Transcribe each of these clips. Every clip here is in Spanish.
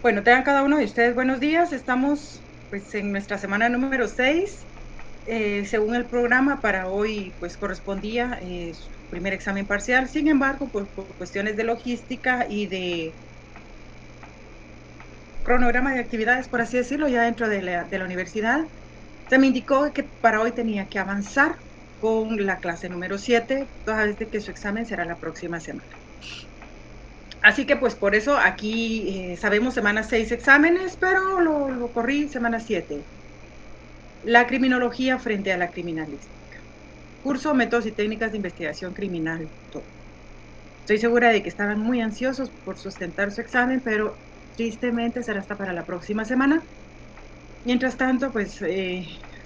Bueno, tengan cada uno de ustedes buenos días. Estamos pues en nuestra semana número 6. Según el programa para hoy pues correspondía su primer examen parcial. Sin embargo, por cuestiones de logística y de cronograma de actividades, por así decirlo, ya dentro de la universidad, se me indicó que para hoy tenía que avanzar con la clase número 7, toda vez de que su examen será la próxima semana. Así que pues por eso aquí sabemos semana 6 exámenes, pero lo corrí semana 7. La criminología frente a la criminalística. Curso, métodos y técnicas de investigación criminal. Todo. Estoy segura de que estaban muy ansiosos por sustentar su examen, pero tristemente será hasta para la próxima semana. Mientras tanto, pues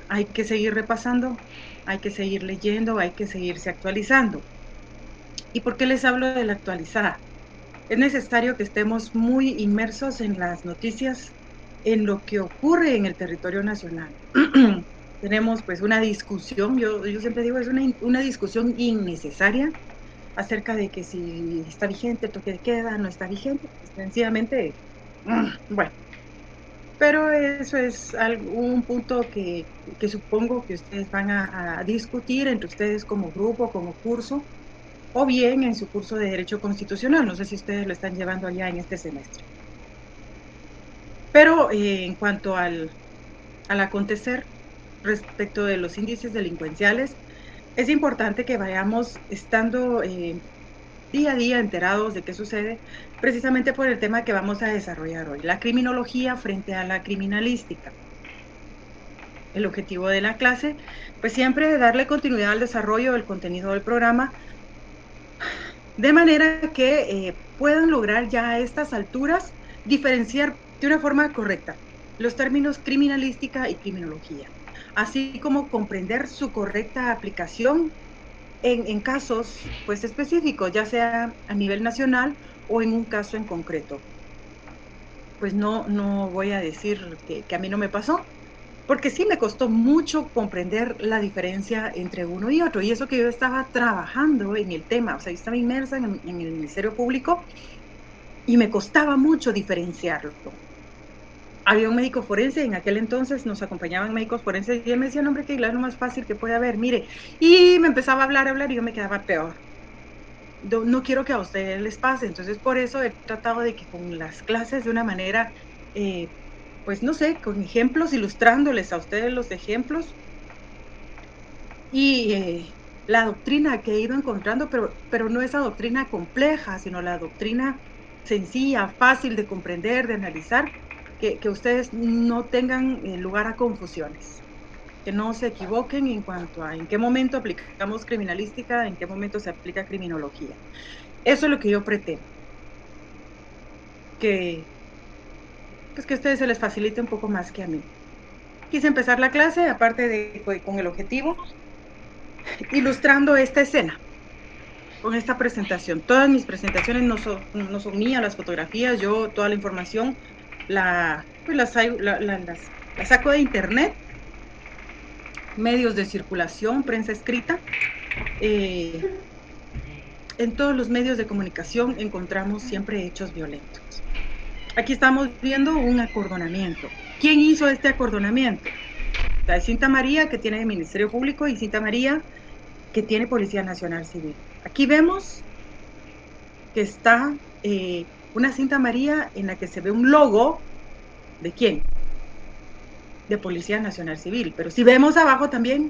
hay que seguir repasando, hay que seguir leyendo, hay que seguirse actualizando. ¿Y por qué les hablo de la actualizada? Es necesario que estemos muy inmersos en las noticias, en lo que ocurre en el territorio nacional. Tenemos pues una discusión, yo siempre digo, es una discusión innecesaria acerca de que si está vigente el toque de queda, no está vigente, pues sencillamente, bueno. Pero eso es un punto que supongo que ustedes van a discutir entre ustedes como grupo, como curso, o bien en su curso de Derecho Constitucional. No sé si ustedes lo están llevando allá en este semestre. Pero en cuanto al acontecer respecto de los índices delincuenciales, es importante que vayamos estando día a día enterados de qué sucede, precisamente por el tema que vamos a desarrollar hoy, la criminología frente a la criminalística. El objetivo de la clase, pues siempre es darle continuidad al desarrollo del contenido del programa, de manera que puedan lograr ya a estas alturas diferenciar de una forma correcta los términos criminalística y criminología, así como comprender su correcta aplicación en casos pues específicos, ya sea a nivel nacional o en un caso en concreto. Pues no voy a decir que a mí no me pasó, porque sí me costó mucho comprender la diferencia entre uno y otro, y eso que yo estaba trabajando en el tema, o sea, yo estaba inmersa en el Ministerio Público y me costaba mucho diferenciarlo. Había un médico forense, en aquel entonces nos acompañaban médicos forenses y él me decía, no, hombre, que es lo más fácil que puede haber, mire, y me empezaba a hablar y yo me quedaba peor. No quiero que a ustedes les pase, entonces por eso he tratado de que con las clases de una manera, pues no sé, con ejemplos, ilustrándoles a ustedes los ejemplos y la doctrina que he ido encontrando, pero no esa doctrina compleja, sino la doctrina sencilla, fácil de comprender, de analizar, que ustedes no tengan lugar a confusiones, que no se equivoquen en cuanto a en qué momento aplicamos criminalística, en qué momento se aplica criminología. Eso es lo que yo pretendo, que pues que a ustedes se les facilite un poco más que a mí. Quise empezar la clase, aparte de con el objetivo, ilustrando esta escena, con esta presentación. Todas mis presentaciones no son mías, las fotografías, yo toda la información pues las saco de internet, medios de circulación, prensa escrita. En todos los medios de comunicación encontramos siempre hechos violentos. Aquí estamos viendo un acordonamiento. ¿Quién hizo este acordonamiento? Hay Cinta María, que tiene el Ministerio Público, y Cinta María, que tiene Policía Nacional Civil. Aquí vemos que está una Cinta María en la que se ve un logo, ¿de quién? De Policía Nacional Civil. Pero si vemos abajo también,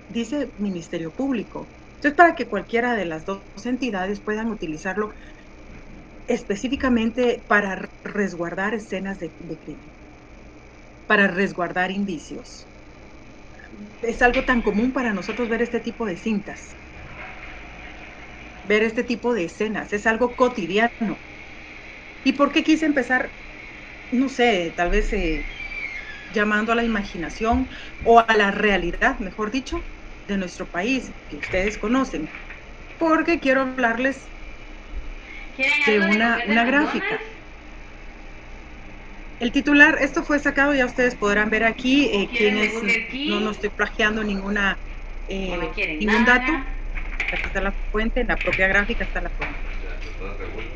dice Ministerio Público. Entonces, para que cualquiera de las dos entidades puedan utilizarlo específicamente para resguardar escenas de crimen, para resguardar indicios. Es algo tan común para nosotros ver este tipo de cintas, ver este tipo de escenas, es algo cotidiano. ¿Y por qué quise empezar? No sé, tal vez llamando a la imaginación o a la realidad, mejor dicho, de nuestro país, que ustedes conocen, porque quiero hablarles de una gráfica. El titular, esto fue sacado, ya ustedes podrán ver aquí, no estoy plagiando ninguna Y un dato, aquí está la fuente, en la propia gráfica está la fuente.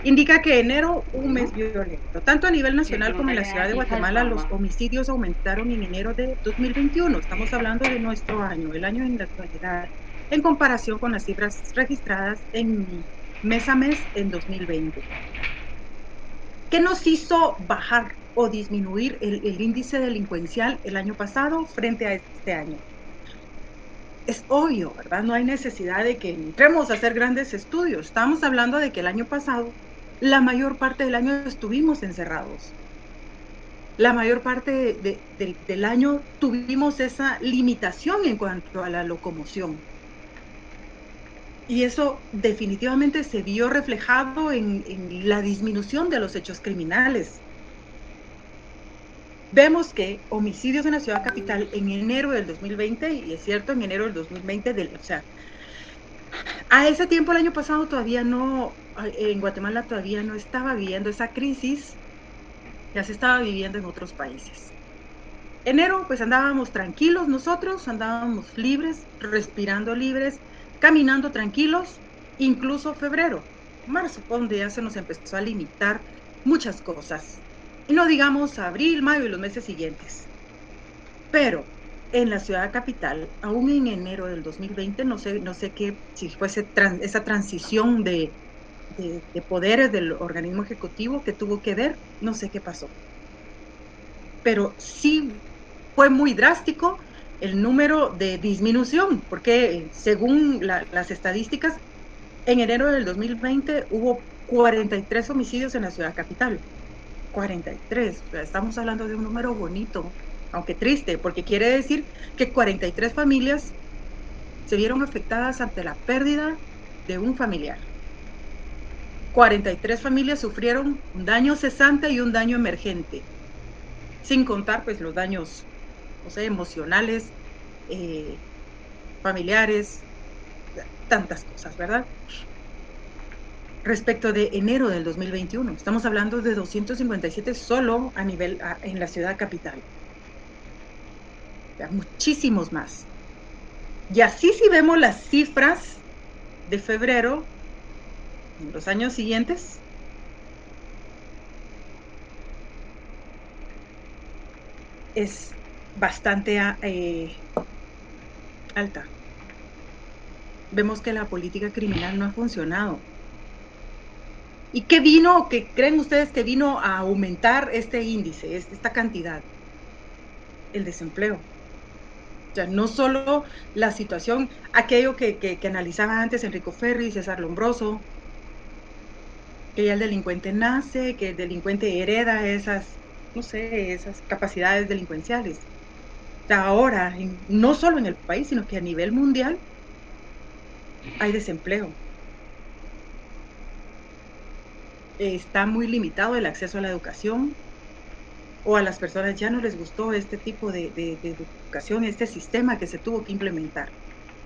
Indica que enero, un mes violento. Tanto a nivel nacional como en la ciudad de Guatemala, los homicidios aumentaron en enero de 2021. Estamos hablando de nuestro año, el año en la actualidad, en comparación con las cifras registradas en mes a mes en 2020. ¿Qué nos hizo bajar o disminuir el índice delincuencial el año pasado frente a este año? Es obvio, ¿verdad? No hay necesidad de que entremos a hacer grandes estudios. Estamos hablando de que el año pasado, la mayor parte del año estuvimos encerrados. La mayor parte del año tuvimos esa limitación en cuanto a la locomoción. Y eso definitivamente se vio reflejado en la disminución de los hechos criminales. Vemos que homicidios en la ciudad capital en enero del 2020, y es cierto, en enero del 2020, o sea, a ese tiempo el año pasado todavía no, en Guatemala todavía no estaba viviendo esa crisis, ya se estaba viviendo en otros países. Enero, pues andábamos tranquilos nosotros, andábamos libres, respirando libres, caminando tranquilos, incluso febrero, marzo, donde ya se nos empezó a limitar muchas cosas. Y no digamos abril, mayo y los meses siguientes. Pero en la ciudad capital, aún en enero del 2020, no sé qué, si fuese esa transición de poderes del organismo ejecutivo que tuvo que ver, no sé qué pasó. Pero sí fue muy drástico el número de disminución, porque según las estadísticas, en enero del 2020 hubo 43 homicidios en la ciudad capital. 43, o sea, estamos hablando de un número bonito, aunque triste, porque quiere decir que 43 familias se vieron afectadas ante la pérdida de un familiar. 43 familias sufrieron un daño cesante y un daño emergente, sin contar pues los daños, no sé, emocionales, familiares, tantas cosas, ¿verdad? Respecto de enero del 2021, estamos hablando de 257 solo a nivel en la ciudad capital. O sea, muchísimos más. Y así si vemos las cifras de febrero, en los años siguientes, es bastante alta. Vemos que la política criminal no ha funcionado. ¿Y qué creen ustedes que vino a aumentar este índice, esta cantidad? El desempleo. O sea, no solo la situación, aquello que analizaba antes Enrico Ferri, César Lombroso, que ya el delincuente nace, que el delincuente hereda esas, no sé, esas capacidades delincuenciales. O sea, ahora, no solo en el país, sino que a nivel mundial hay desempleo. Está muy limitado el acceso a la educación, o a las personas ya no les gustó este tipo de educación, este sistema que se tuvo que implementar.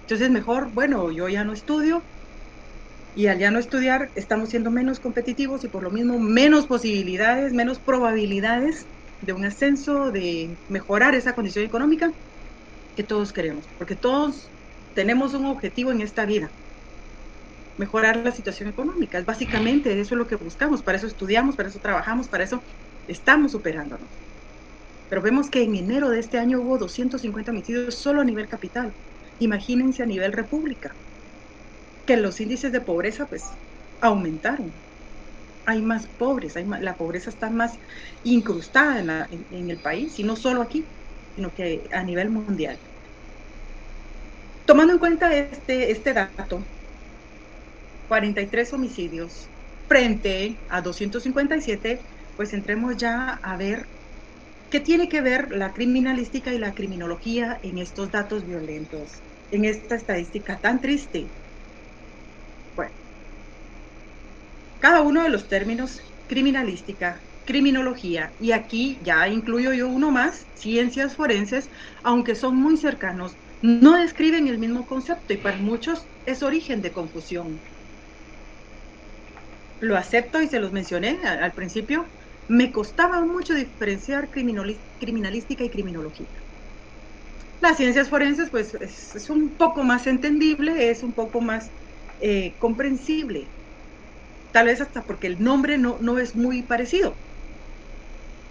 Entonces, mejor, bueno, yo ya no estudio, y al ya no estudiar estamos siendo menos competitivos y por lo mismo menos posibilidades, menos probabilidades de un ascenso, de mejorar esa condición económica que todos queremos, porque todos tenemos un objetivo en esta vida, mejorar la situación económica. Básicamente eso es lo que buscamos, para eso estudiamos, para eso trabajamos, para eso estamos superándonos. Pero vemos que en enero de este año hubo 250 homicidios solo a nivel capital. Imagínense a nivel república, que los índices de pobreza pues aumentaron. Hay más pobres, la pobreza está más incrustada en el país, y no solo aquí, sino que a nivel mundial. Tomando en cuenta este dato, 43 homicidios frente a 257, pues entremos ya a ver qué tiene que ver la criminalística y la criminología en estos datos violentos, en esta estadística tan triste. Bueno, cada uno de los términos criminalística, criminología, y aquí ya incluyo yo uno más, ciencias forenses, aunque son muy cercanos, no describen el mismo concepto y para muchos es origen de confusión. Lo acepto y se los mencioné al principio, me costaba mucho diferenciar criminalística y criminología. Las ciencias forenses, pues, es un poco más entendible, es un poco más comprensible. Tal vez hasta porque el nombre no es muy parecido.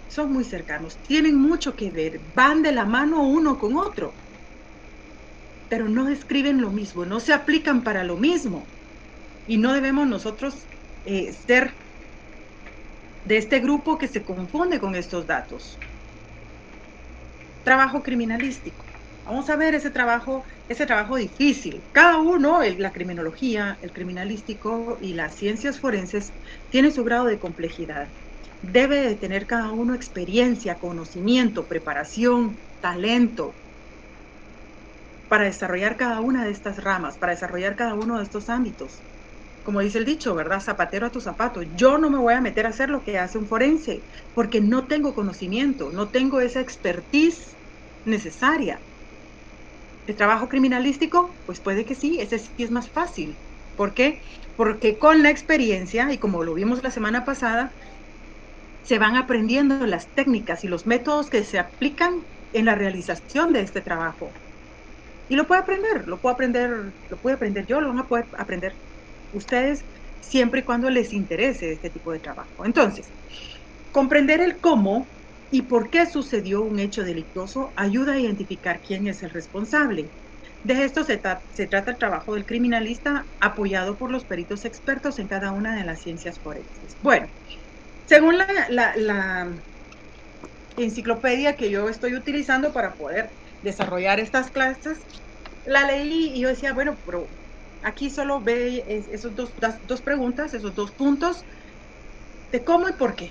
Son muy cercanos, tienen mucho que ver, van de la mano uno con otro, pero no describen lo mismo, no se aplican para lo mismo. Y no debemos nosotros ser de este grupo que se confunde con estos datos. Trabajo criminalístico. Vamos a ver ese trabajo difícil. Cada uno, la criminología, el criminalístico y las ciencias forenses, tienen su grado de complejidad. Debe de tener cada uno experiencia, conocimiento, preparación, talento para desarrollar cada una de estas ramas, para desarrollar cada uno de estos ámbitos. Como dice el dicho, ¿verdad? Zapatero a tu zapato. Yo no me voy a meter a hacer lo que hace un forense, porque no tengo conocimiento, no tengo esa expertise necesaria. ¿El trabajo criminalístico? Pues puede que sí, ese sí es más fácil. ¿Por qué? Porque con la experiencia, y como lo vimos la semana pasada, se van aprendiendo las técnicas y los métodos que se aplican en la realización de este trabajo. Y lo puede aprender yo, lo van a poder aprender ustedes siempre y cuando les interese este tipo de trabajo. Entonces, comprender el cómo y por qué sucedió un hecho delictuoso ayuda a identificar quién es el responsable. De esto se trata el trabajo del criminalista apoyado por los peritos expertos en cada una de las ciencias forenses. Bueno, según la enciclopedia que yo estoy utilizando para poder desarrollar estas clases, la leí y yo decía, bueno, pero aquí solo ve esos dos preguntas, esos dos puntos de cómo y por qué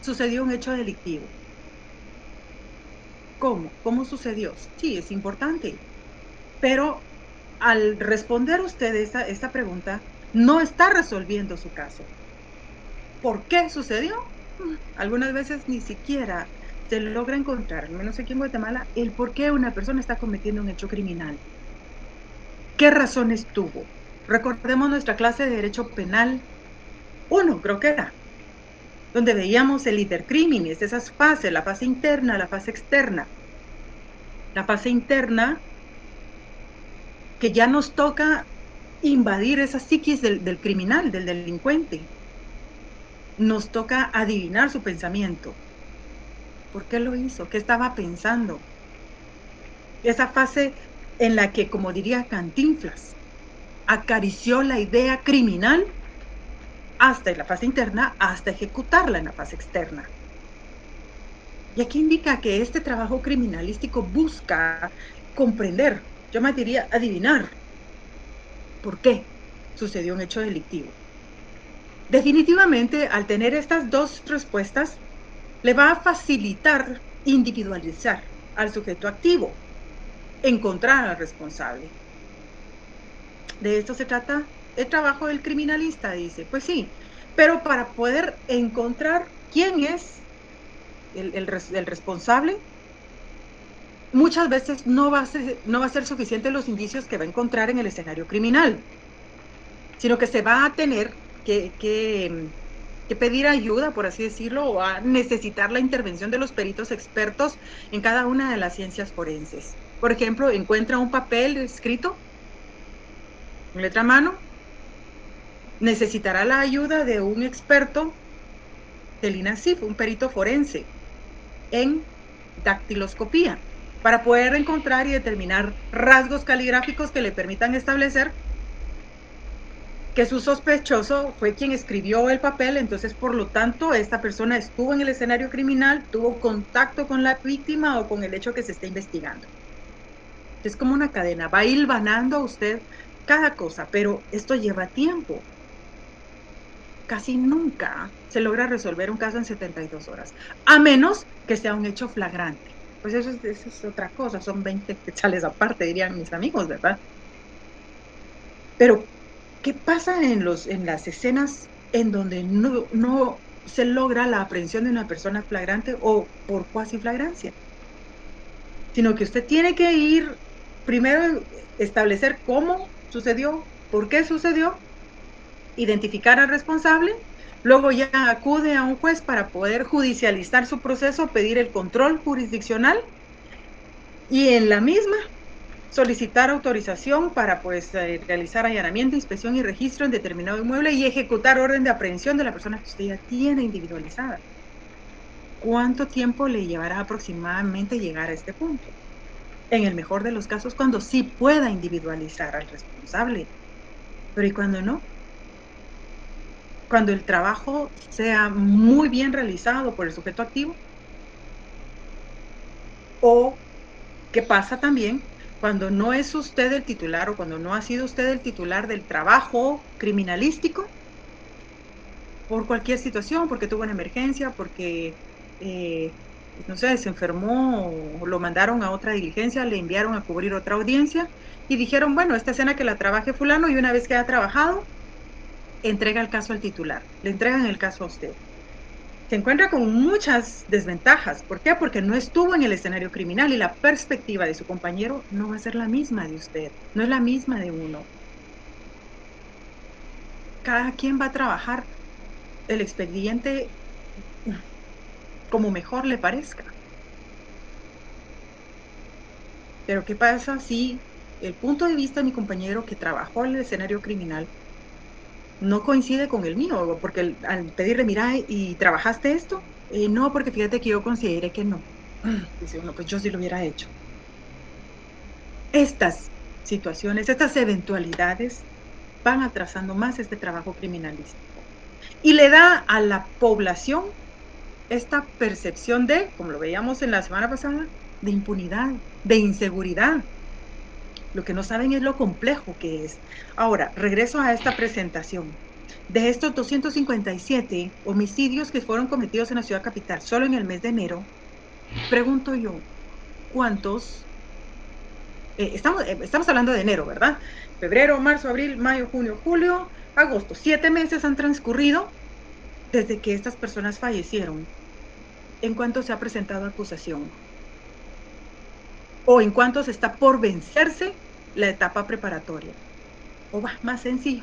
sucedió un hecho delictivo. ¿Cómo? ¿Cómo sucedió? Sí, es importante. Pero al responder usted esta pregunta, no está resolviendo su caso. ¿Por qué sucedió? Algunas veces ni siquiera se logra encontrar, al menos aquí en Guatemala, el por qué una persona está cometiendo un hecho criminal. ¿Qué razones tuvo? Recordemos nuestra clase de Derecho Penal 1, creo que era, donde veíamos el intercriminis, esas fases, la fase interna, la fase externa. La fase interna, que ya nos toca invadir esa psiquis del criminal, del delincuente. Nos toca adivinar su pensamiento. ¿Por qué lo hizo? ¿Qué estaba pensando? Esa fase en la que, como diría Cantinflas, acarició la idea criminal hasta en la fase interna, hasta ejecutarla en la fase externa. Y aquí indica que este trabajo criminalístico busca comprender, yo me diría adivinar, por qué sucedió un hecho delictivo. Definitivamente, al tener estas dos respuestas, le va a facilitar individualizar al sujeto activo, encontrar al responsable. De esto se trata el trabajo del criminalista, dice. Pues sí, pero para poder encontrar quién es el responsable, muchas veces no va a ser suficiente los indicios que va a encontrar en el escenario criminal, sino que se va a tener que pedir ayuda, por así decirlo, o a necesitar la intervención de los peritos expertos en cada una de las ciencias forenses. Por ejemplo, encuentra un papel escrito en letra a mano, necesitará la ayuda de un experto del INASIF, un perito forense, en dactiloscopía, para poder encontrar y determinar rasgos caligráficos que le permitan establecer que su sospechoso fue quien escribió el papel, entonces por lo tanto esta persona estuvo en el escenario criminal, tuvo contacto con la víctima o con el hecho que se está investigando. Es como una cadena, va hilvanando a usted cada cosa, pero esto lleva tiempo. Casi nunca se logra resolver un caso en 72 horas, a menos que sea un hecho flagrante. Pues eso es otra cosa, son 20 quetzales aparte, dirían mis amigos, ¿verdad? Pero ¿qué pasa en las escenas en donde no se logra la aprehensión de una persona flagrante o por cuasi flagrancia? Sino que usted tiene que ir primero establecer cómo sucedió, por qué sucedió, identificar al responsable, luego ya acude a un juez para poder judicializar su proceso, pedir el control jurisdiccional Y en la misma solicitar autorización para pues realizar allanamiento, inspección y registro en determinado inmueble y ejecutar orden de aprehensión de la persona que usted ya tiene individualizada. ¿Cuánto tiempo le llevará aproximadamente llegar a este punto? En el mejor de los casos, cuando sí pueda individualizar al responsable, pero ¿y cuando no? Cuando el trabajo sea muy bien realizado por el sujeto activo, o qué pasa también cuando no es usted el titular o cuando no ha sido usted el titular del trabajo criminalístico por cualquier situación, porque tuvo una emergencia, porque, no sé, se enfermó o lo mandaron a otra diligencia, le enviaron a cubrir otra audiencia y dijeron, bueno, esta escena que la trabaje fulano y una vez que ha trabajado, entrega el caso al titular, le entregan el caso a usted. Se encuentra con muchas desventajas. ¿Por qué? Porque no estuvo en el escenario criminal y la perspectiva de su compañero no va a ser la misma de usted, no es la misma de uno. Cada quien va a trabajar el expediente como mejor le parezca. Pero ¿qué pasa si el punto de vista de mi compañero que trabajó en el escenario criminal no coincide con el mío? Porque al pedirle, mira, ¿y trabajaste esto? No, porque fíjate que yo consideré que no. Dice uno, pues yo sí lo hubiera hecho. Estas situaciones, estas eventualidades van atrasando más este trabajo criminalístico y le da a la población esta percepción de, como lo veíamos en la semana pasada, de impunidad, de inseguridad. Lo que no saben es lo complejo que es. Ahora, regreso a esta presentación. De estos 257 homicidios que fueron cometidos en la ciudad capital solo en el mes de enero, pregunto yo, ¿cuántos? Estamos hablando de enero, ¿verdad? Febrero, marzo, abril, mayo, junio, julio, agosto. 7 meses han transcurrido desde que estas personas fallecieron. ¿En cuánto se ha presentado acusación? ¿O en cuánto se está por vencerse la etapa preparatoria? O va, más sencillo,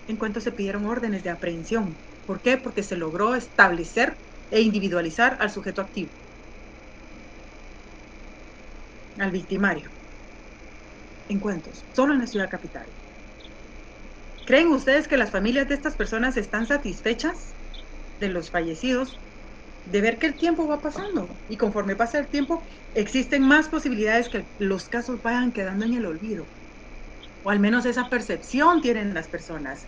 ¿en cuánto se pidieron órdenes de aprehensión? ¿Por qué? Porque se logró establecer e individualizar al sujeto activo, al victimario. ¿En cuántos? Solo en la ciudad capital. ¿Creen ustedes que las familias de estas personas están satisfechas de los fallecidos, de ver que el tiempo va pasando y conforme pasa el tiempo existen más posibilidades que los casos vayan quedando en el olvido? O al menos esa percepción tienen las personas.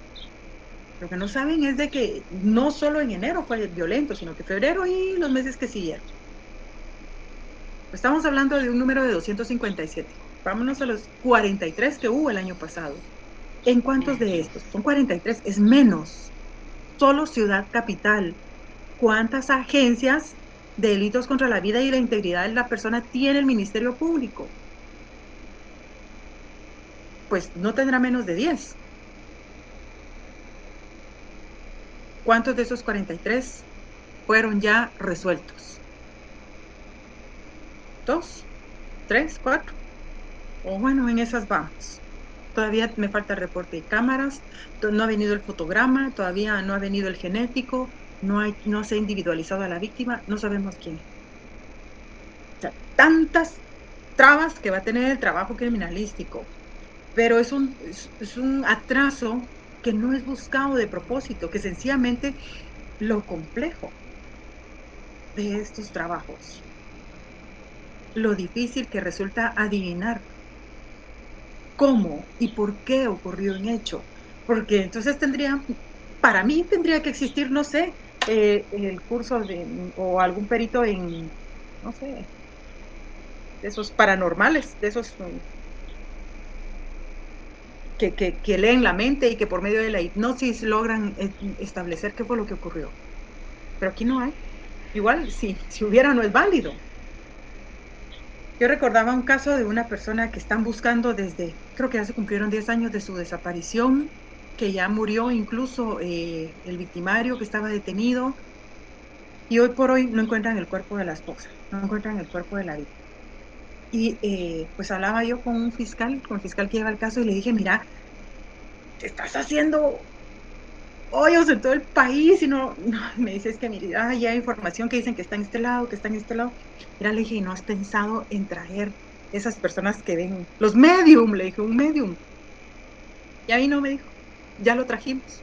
Lo que no saben es de que no solo en enero fue violento, sino que febrero y los meses que siguieron. Estamos hablando de un número de 257. Vámonos a los 43 que hubo el año pasado. ¿En cuántos de estos? Son 43, es menos. Solo Ciudad Capital. ¿Cuántas agencias de delitos contra la vida y la integridad de la persona tiene el Ministerio Público? Pues no tendrá menos de 10. ¿Cuántos de esos 43 fueron ya resueltos? ¿2? ¿3? ¿4? O bueno, en esas vamos. Todavía me falta el reporte de cámaras, no ha venido el fotograma, todavía no ha venido el genético, no se ha individualizado a la víctima, no sabemos quién. O sea, tantas trabas que va a tener el trabajo criminalístico, pero es un atraso que no es buscado de propósito, que sencillamente lo complejo de estos trabajos, lo difícil que resulta adivinar cómo y por qué ocurrió un hecho, porque entonces para mí tendría que existir, no sé, el curso o algún perito en, no sé, de esos paranormales, de esos que leen la mente y que por medio de la hipnosis logran establecer qué fue lo que ocurrió. Pero aquí no hay. Igual, si hubiera, no es válido. Yo recordaba un caso de una persona que están buscando creo que ya se cumplieron 10 años de su desaparición, que ya murió incluso el victimario que estaba detenido, y hoy por hoy no encuentran el cuerpo de la esposa, no encuentran el cuerpo de la víctima. Y pues hablaba yo con con el fiscal que lleva el caso, y le dije, mira, te estás haciendo hoyos en todo el país y no, me dice, es que mira, ya hay información que dicen que está en este lado, que está en este lado. Mira, le dije, ¿no has pensado en traer esas personas que ven, los medium? Le dije, un medium. Y ahí no me dijo, ya lo trajimos,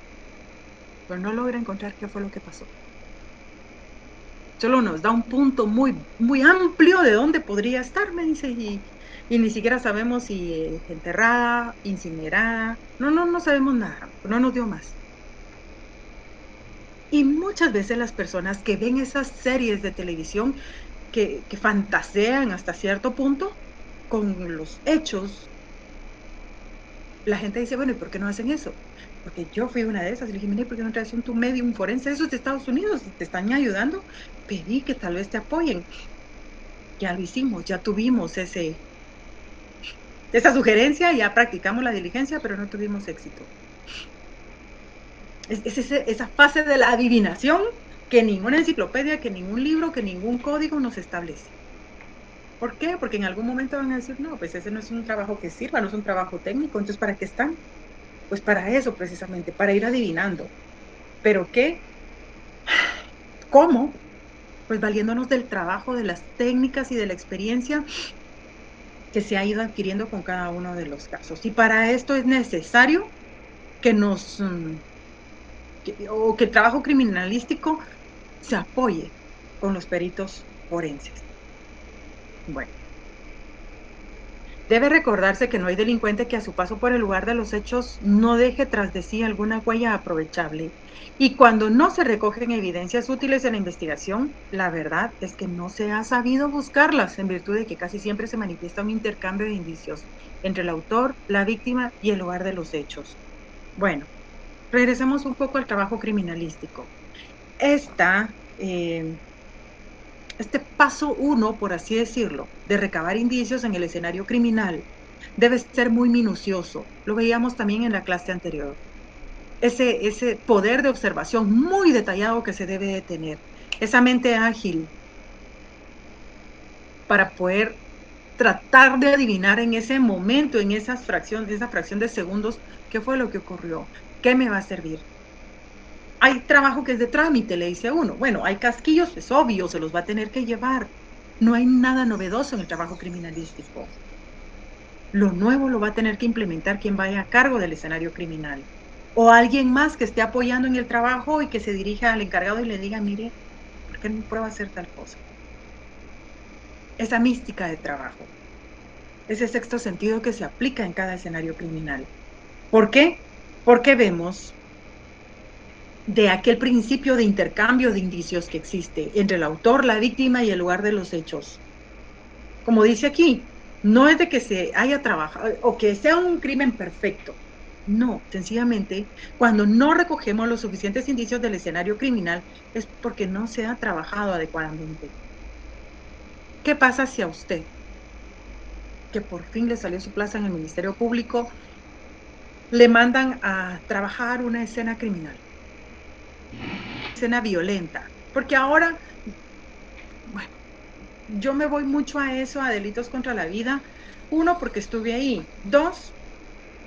pero no logra encontrar qué fue lo que pasó. Solo nos da un punto muy, muy amplio de dónde podría estar, me dice, y ni siquiera sabemos si enterrada, incinerada, no sabemos nada, no nos dio más. Y muchas veces las personas que ven esas series de televisión que fantasean hasta cierto punto con los hechos, la gente dice, bueno, ¿y por qué no hacen eso? Porque yo fui una de esas y le dije, mire, ¿por qué no traes un tu medium forense? Eso es de Estados Unidos, te están ayudando, pedí que tal vez te apoyen. Ya lo hicimos, ya tuvimos esa sugerencia, ya practicamos la diligencia, pero no tuvimos éxito. Esa fase de la adivinación que ninguna enciclopedia, que ningún libro, que ningún código nos establece. ¿Por qué? Porque en algún momento van a decir, no, pues ese no es un trabajo que sirva, no es un trabajo técnico, entonces ¿para qué están? Pues para eso precisamente, para ir adivinando. ¿Pero qué? ¿Cómo? Pues valiéndonos del trabajo, de las técnicas y de la experiencia que se ha ido adquiriendo con cada uno de los casos. Y para esto es necesario que que el trabajo criminalístico se apoye con los peritos forenses. Bueno, debe recordarse que no hay delincuente que a su paso por el lugar de los hechos no deje tras de sí alguna huella aprovechable. Y cuando no se recogen evidencias útiles en la investigación, la verdad es que no se ha sabido buscarlas, en virtud de que casi siempre se manifiesta un intercambio de indicios entre el autor, la víctima y el lugar de los hechos. Bueno, regresemos un poco al trabajo criminalístico. Esta Este paso uno, por así decirlo, de recabar indicios en el escenario criminal, debe ser muy minucioso. Lo veíamos también en la clase anterior. Ese poder de observación muy detallado que se debe de tener. Esa mente ágil para poder tratar de adivinar en ese momento, en esa fracción de segundos, qué fue lo que ocurrió, qué me va a servir. Hay trabajo que es de trámite, le dice a uno. Bueno, hay casquillos, es obvio, se los va a tener que llevar. No hay nada novedoso en el trabajo criminalístico. Lo nuevo lo va a tener que implementar quien vaya a cargo del escenario criminal. O alguien más que esté apoyando en el trabajo y que se dirija al encargado y le diga, mire, ¿por qué no prueba hacer tal cosa? Esa mística de trabajo. Ese sexto sentido que se aplica en cada escenario criminal. ¿Por qué? Porque vemos de aquel principio de intercambio de indicios que existe entre el autor, la víctima y el lugar de los hechos. Como dice aquí, no es de que se haya trabajado o que sea un crimen perfecto. No, sencillamente, cuando no recogemos los suficientes indicios del escenario criminal es porque no se ha trabajado adecuadamente. ¿Qué pasa si a usted, que por fin le salió su plaza en el Ministerio Público, le mandan a trabajar una escena criminal? Escena violenta. Porque ahora, bueno, yo me voy mucho a eso, a delitos contra la vida. Uno, porque estuve ahí. Dos,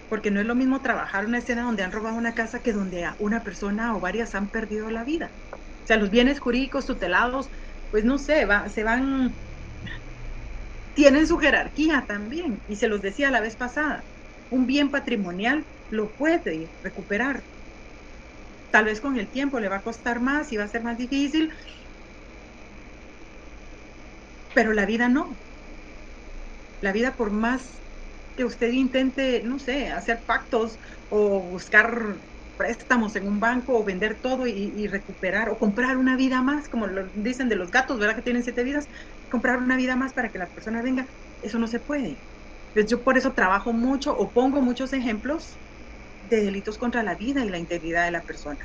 porque no es lo mismo trabajar una escena donde han robado una casa que donde una persona o varias han perdido la vida. O sea, los bienes jurídicos tutelados, pues no sé, tienen su jerarquía también. Y se los decía la vez pasada, un bien patrimonial lo puede recuperar. Tal vez con el tiempo le va a costar más y va a ser más difícil, pero la vida no. La vida, por más que usted intente, no sé, hacer pactos o buscar préstamos en un banco o vender todo y recuperar o comprar una vida más, como lo dicen de los gatos, ¿verdad? Que tienen 7 vidas, comprar una vida más para que la persona venga, eso no se puede. Pues yo por eso trabajo mucho o pongo muchos ejemplos de delitos contra la vida y la integridad de la persona.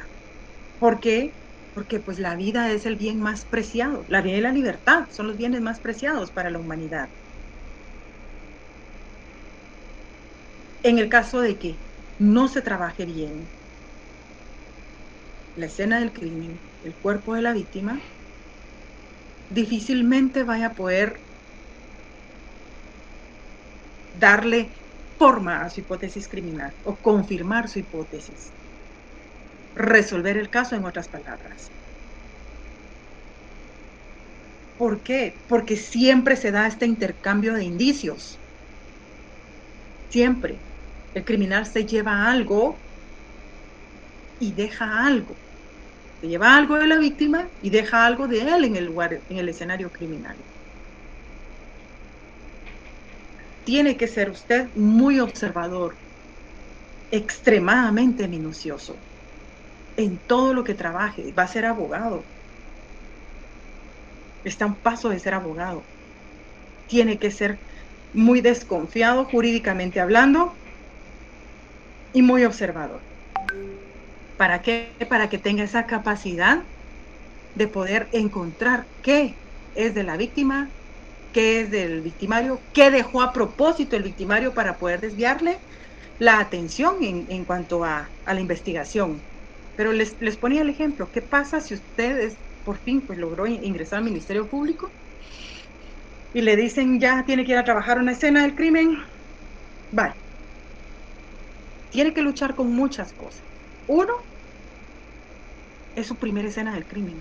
¿Por qué? Porque pues la vida es el bien más preciado, la vida y la libertad son los bienes más preciados para la humanidad. En el caso de que no se trabaje bien la escena del crimen, el cuerpo de la víctima, difícilmente vaya a poder darle forma a su hipótesis criminal o confirmar su hipótesis. resolver el caso, en otras palabras. ¿Por qué? Porque siempre se da este intercambio de indicios. Siempre. El criminal se lleva algo y deja algo. Se lleva algo de la víctima y deja algo de él en el lugar, en el escenario criminal. Tiene que ser usted muy observador, extremadamente minucioso en todo lo que trabaje. Va a ser abogado. Está a un paso de ser abogado. Tiene que ser muy desconfiado jurídicamente hablando y muy observador. ¿Para qué? Para que tenga esa capacidad de poder encontrar qué es de la víctima, qué es del victimario, qué dejó a propósito el victimario para poder desviarle la atención en cuanto a la investigación. Pero les ponía el ejemplo, ¿qué pasa si usted por fin pues, logró ingresar al Ministerio Público y le dicen ya tiene que ir a trabajar una escena del crimen? Vale. Tiene que luchar con muchas cosas. Uno, es su primera escena del crimen.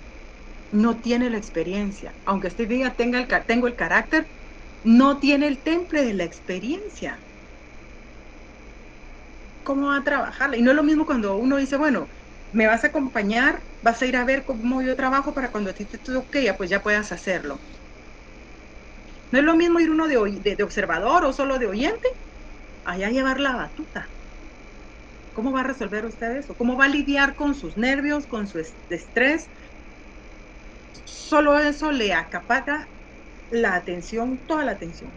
No tiene la experiencia. Aunque usted diga tengo el carácter, no tiene el temple de la experiencia. ¿Cómo va a trabajarla? Y no es lo mismo cuando uno dice, bueno, me vas a acompañar, vas a ir a ver cómo yo trabajo para cuando a ti te toque, ya pues ya puedas hacerlo. No es lo mismo ir uno de observador o solo de oyente, allá llevar la batuta. ¿Cómo va a resolver usted eso? ¿Cómo va a lidiar con sus nervios, con su estrés? Solo eso le acapara la atención, toda la atención.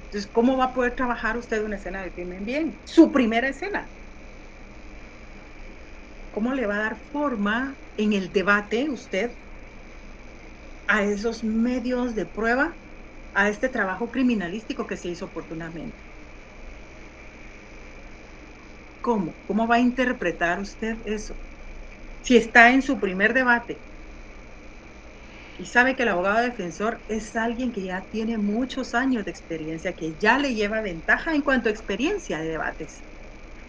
Entonces, ¿cómo va a poder trabajar usted una escena de crimen bien? Su primera escena. ¿Cómo le va a dar forma en el debate usted a esos medios de prueba, a este trabajo criminalístico que se hizo oportunamente? ¿Cómo? ¿Cómo va a interpretar usted eso? Si está en su primer debate y sabe que el abogado defensor es alguien que ya tiene muchos años de experiencia, que ya le lleva ventaja en cuanto a experiencia de debates,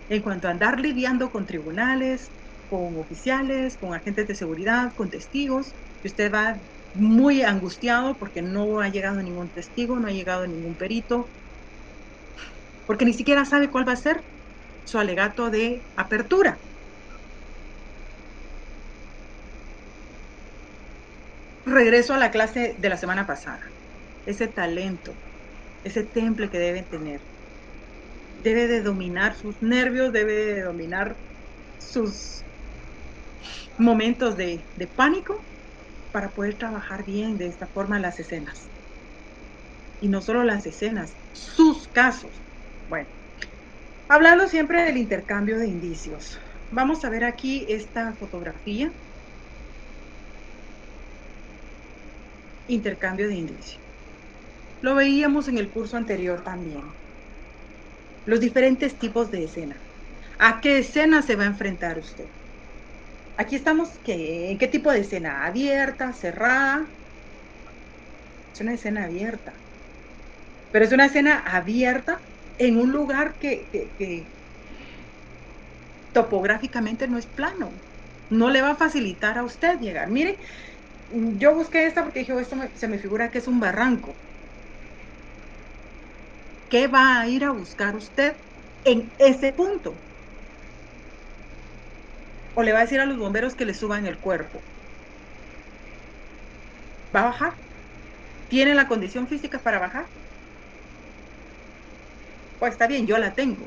en cuanto a andar lidiando con tribunales, con oficiales, con agentes de seguridad, con testigos, y usted va muy angustiado porque no ha llegado ningún testigo, no ha llegado ningún perito, porque ni siquiera sabe cuál va a ser su alegato de apertura. Regreso a la clase de la semana pasada. Ese talento, ese temple que deben tener. Debe de dominar sus nervios, debe de dominar sus momentos de pánico para poder trabajar bien de esta forma las escenas. Y no solo las escenas, sus casos. Bueno, hablando siempre del intercambio de indicios. Vamos a ver aquí esta fotografía. Intercambio de indicios. Lo veíamos en el curso anterior también. Los diferentes tipos de escena. ¿A qué escena se va a enfrentar usted? Aquí estamos, ¿en qué tipo de escena? ¿Abierta, cerrada? Es una escena abierta. Pero es una escena abierta en un lugar que topográficamente no es plano. No le va a facilitar a usted llegar. Mire, yo busqué esta porque dije, esto se me figura que es un barranco. ¿Qué va a ir a buscar usted en ese punto? ¿O le va a decir a los bomberos que le suban el cuerpo? ¿Va a bajar? ¿Tiene la condición física para bajar? Pues está bien, yo la tengo.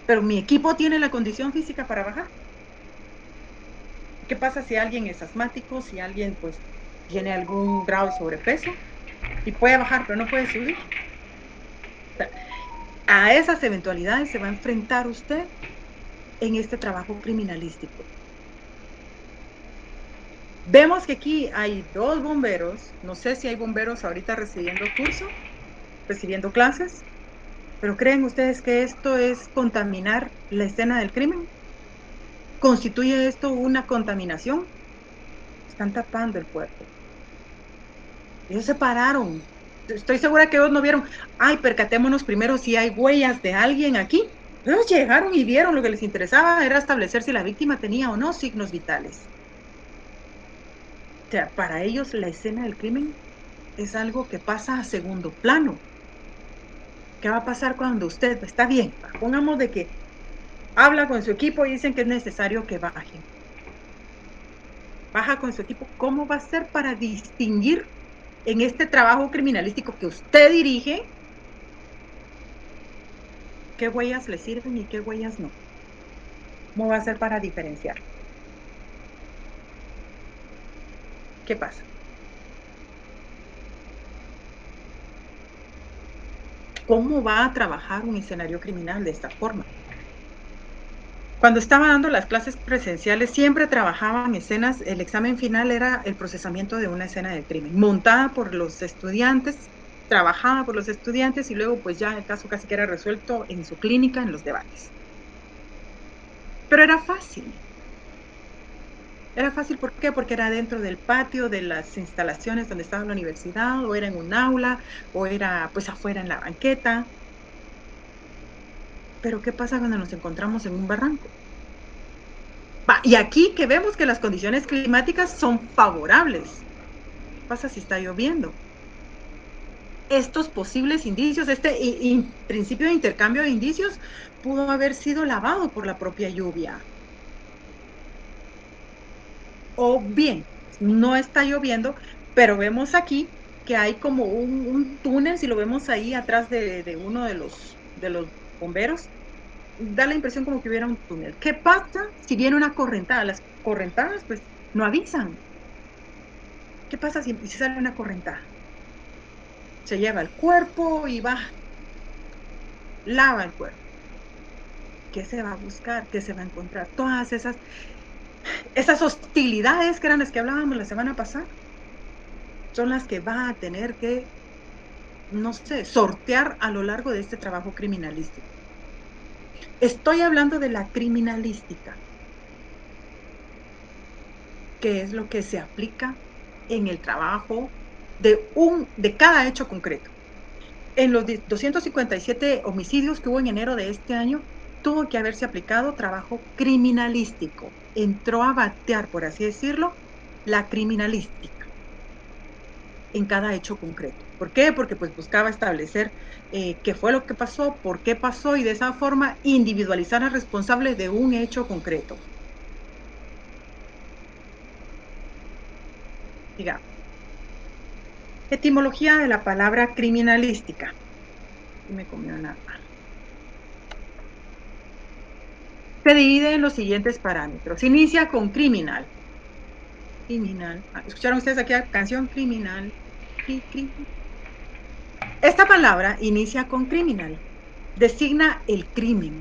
Pero mi equipo tiene la condición física para bajar. ¿Qué pasa si alguien es asmático, si alguien pues tiene algún grado de sobrepeso y puede bajar pero no puede subir? O sea, a esas eventualidades se va a enfrentar usted en este trabajo criminalístico. Vemos que aquí hay 2 bomberos, no sé si hay bomberos ahorita recibiendo curso, recibiendo clases, pero ¿creen ustedes que esto es contaminar la escena del crimen? ¿Constituye esto una contaminación? Están tapando el cuerpo. Ellos se pararon. Estoy segura que ellos no vieron, ay, percatémonos primero si hay huellas de alguien aquí. Ellos llegaron y vieron, lo que les interesaba era establecer si la víctima tenía o no signos vitales. O sea, para ellos la escena del crimen es algo que pasa a segundo plano. ¿Qué va a pasar cuando usted está bien? Pongamos de que habla con su equipo y dicen que es necesario que bajen. Baja con su equipo. ¿Cómo va a ser para distinguir en este trabajo criminalístico que usted dirige qué huellas le sirven y qué huellas no? ¿Cómo va a ser para diferenciar? ¿Qué pasa? ¿Cómo va a trabajar un escenario criminal de esta forma? Cuando estaba dando las clases presenciales, siempre trabajaban escenas, el examen final era el procesamiento de una escena de crimen, montada por los estudiantes, trabajada por los estudiantes y luego pues ya el caso casi que era resuelto en su clínica, en los debates. Pero era fácil. Era fácil, ¿por qué? Porque era dentro del patio de las instalaciones donde estaba la universidad, o era en un aula, o era pues afuera en la banqueta. Pero ¿qué pasa cuando nos encontramos en un barranco? Y aquí que vemos que las condiciones climáticas son favorables. ¿Qué pasa si está lloviendo? Estos posibles indicios, este principio de intercambio de indicios pudo haber sido lavado por la propia lluvia. O bien, no está lloviendo, pero vemos aquí que hay como un túnel, si lo vemos ahí atrás de uno de los bomberos, da la impresión como que hubiera un túnel. ¿Qué pasa si viene una correntada? Las correntadas, pues, no avisan. ¿Qué pasa si sale una correntada? Se lleva el cuerpo y va, lava el cuerpo. ¿Qué se va a buscar? ¿Qué se va a encontrar? Todas esas hostilidades que eran las que hablábamos la semana pasada, son las que va a tener que, no sé, sortear a lo largo de este trabajo criminalístico. Estoy hablando de la criminalística, que es lo que se aplica en el trabajo de cada hecho concreto. En los 257 homicidios que hubo en enero de este año, tuvo que haberse aplicado trabajo criminalístico. Entró a batear, por así decirlo, la criminalística en cada hecho concreto. ¿Por qué? Porque pues buscaba establecer qué fue lo que pasó, por qué pasó y de esa forma individualizar al responsable de un hecho concreto. Digamos, etimología de la palabra criminalística. Y me comió una. Se divide en los siguientes parámetros. Inicia con criminal. Criminal. ¿Escucharon ustedes aquí la canción? Criminal. Esta palabra inicia con criminal. Designa el crimen.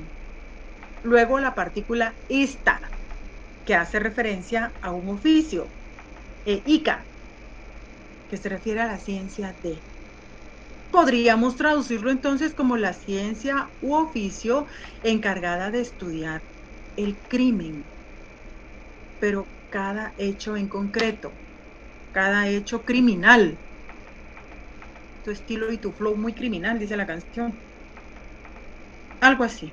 Luego la partícula ista, que hace referencia a un oficio. Ica, que se refiere a la ciencia de. Podríamos traducirlo entonces como la ciencia u oficio encargada de estudiar el crimen. Pero cada hecho en concreto, cada hecho criminal. Tu estilo y tu flow muy criminal, dice la canción. Algo así.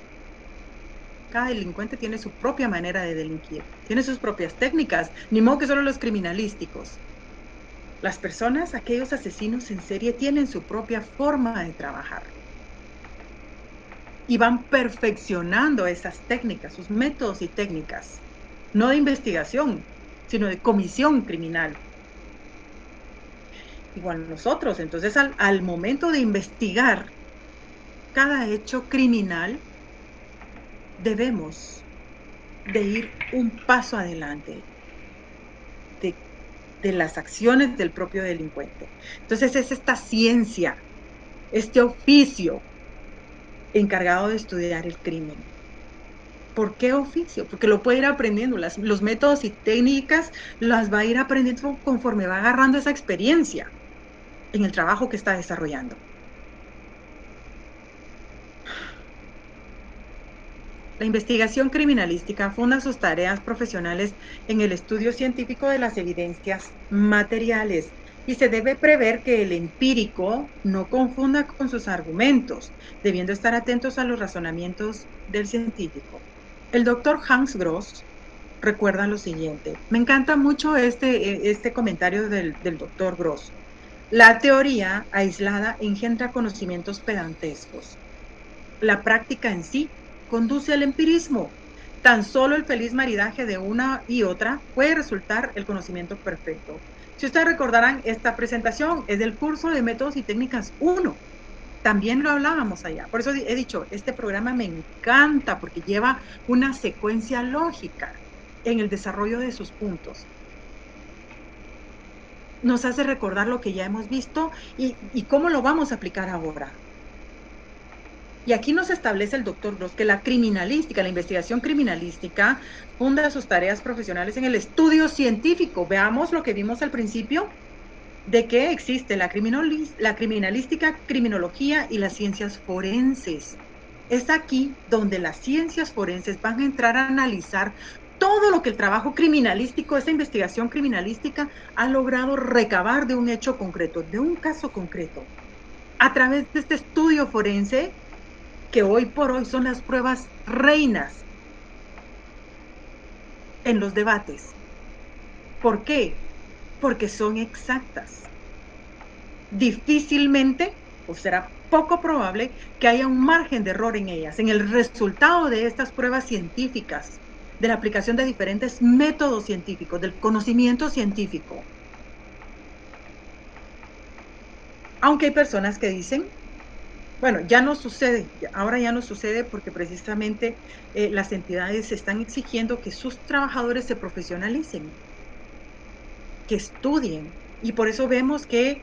Cada delincuente tiene su propia manera de delinquir, tiene sus propias técnicas, ni modo que solo los criminalísticos. Las personas, aquellos asesinos en serie, tienen su propia forma de trabajar. Y van perfeccionando esas técnicas, sus métodos y técnicas, no de investigación, sino de comisión criminal. Igual nosotros, entonces al momento de investigar cada hecho criminal, debemos de ir un paso adelante de las acciones del propio delincuente. Entonces es esta ciencia, este oficio encargado de estudiar el crimen. ¿Por qué oficio? Porque lo puede ir aprendiendo, los métodos y técnicas las va a ir aprendiendo conforme va agarrando esa experiencia en el trabajo que está desarrollando. La investigación criminalística funda sus tareas profesionales en el estudio científico de las evidencias materiales, y se debe prever que el empírico no confunda con sus argumentos, debiendo estar atentos a los razonamientos del científico. El doctor Hans Gross recuerda lo siguiente. Me encanta mucho este comentario del doctor Gross. La teoría aislada engendra conocimientos pedantescos. La práctica en sí conduce al empirismo. Tan solo el feliz maridaje de una y otra puede resultar el conocimiento perfecto. Si ustedes recordarán, esta presentación es del curso de Métodos y Técnicas 1. También lo hablábamos allá. Por eso he dicho, este programa me encanta porque lleva una secuencia lógica en el desarrollo de sus puntos. Nos hace recordar lo que ya hemos visto y cómo lo vamos a aplicar ahora. Y aquí nos establece el doctor Gross que la criminalística, la investigación criminalística, funda sus tareas profesionales en el estudio científico. Veamos lo que vimos al principio, de que existe la criminalística, criminología y las ciencias forenses. Es aquí donde las ciencias forenses van a entrar a analizar todo lo que el trabajo criminalístico, esta investigación criminalística, ha logrado recabar de un hecho concreto, de un caso concreto. A través de este estudio forense, que hoy por hoy son las pruebas reinas en los debates. ¿Por qué? Porque son exactas. Difícilmente, o será poco probable, que haya un margen de error en ellas, en el resultado de estas pruebas científicas, de la aplicación de diferentes métodos científicos, del conocimiento científico. Aunque hay personas que dicen, bueno, ya no sucede, ahora ya no sucede porque precisamente las entidades están exigiendo que sus trabajadores se profesionalicen, que estudien, y por eso vemos que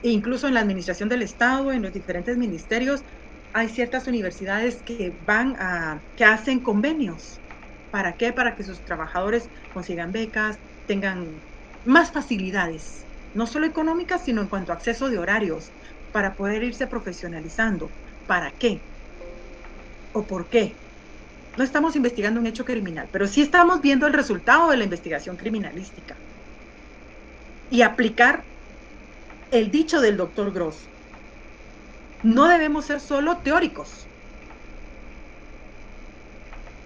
incluso en la administración del Estado, en los diferentes ministerios, hay ciertas universidades que que hacen convenios. ¿Para qué? Para que sus trabajadores consigan becas, tengan más facilidades, no solo económicas, sino en cuanto a acceso de horarios, para poder irse profesionalizando. ¿Para qué? ¿O por qué? No estamos investigando un hecho criminal, pero sí estamos viendo el resultado de la investigación criminalística. Y aplicar el dicho del doctor Gross. No debemos ser solo teóricos,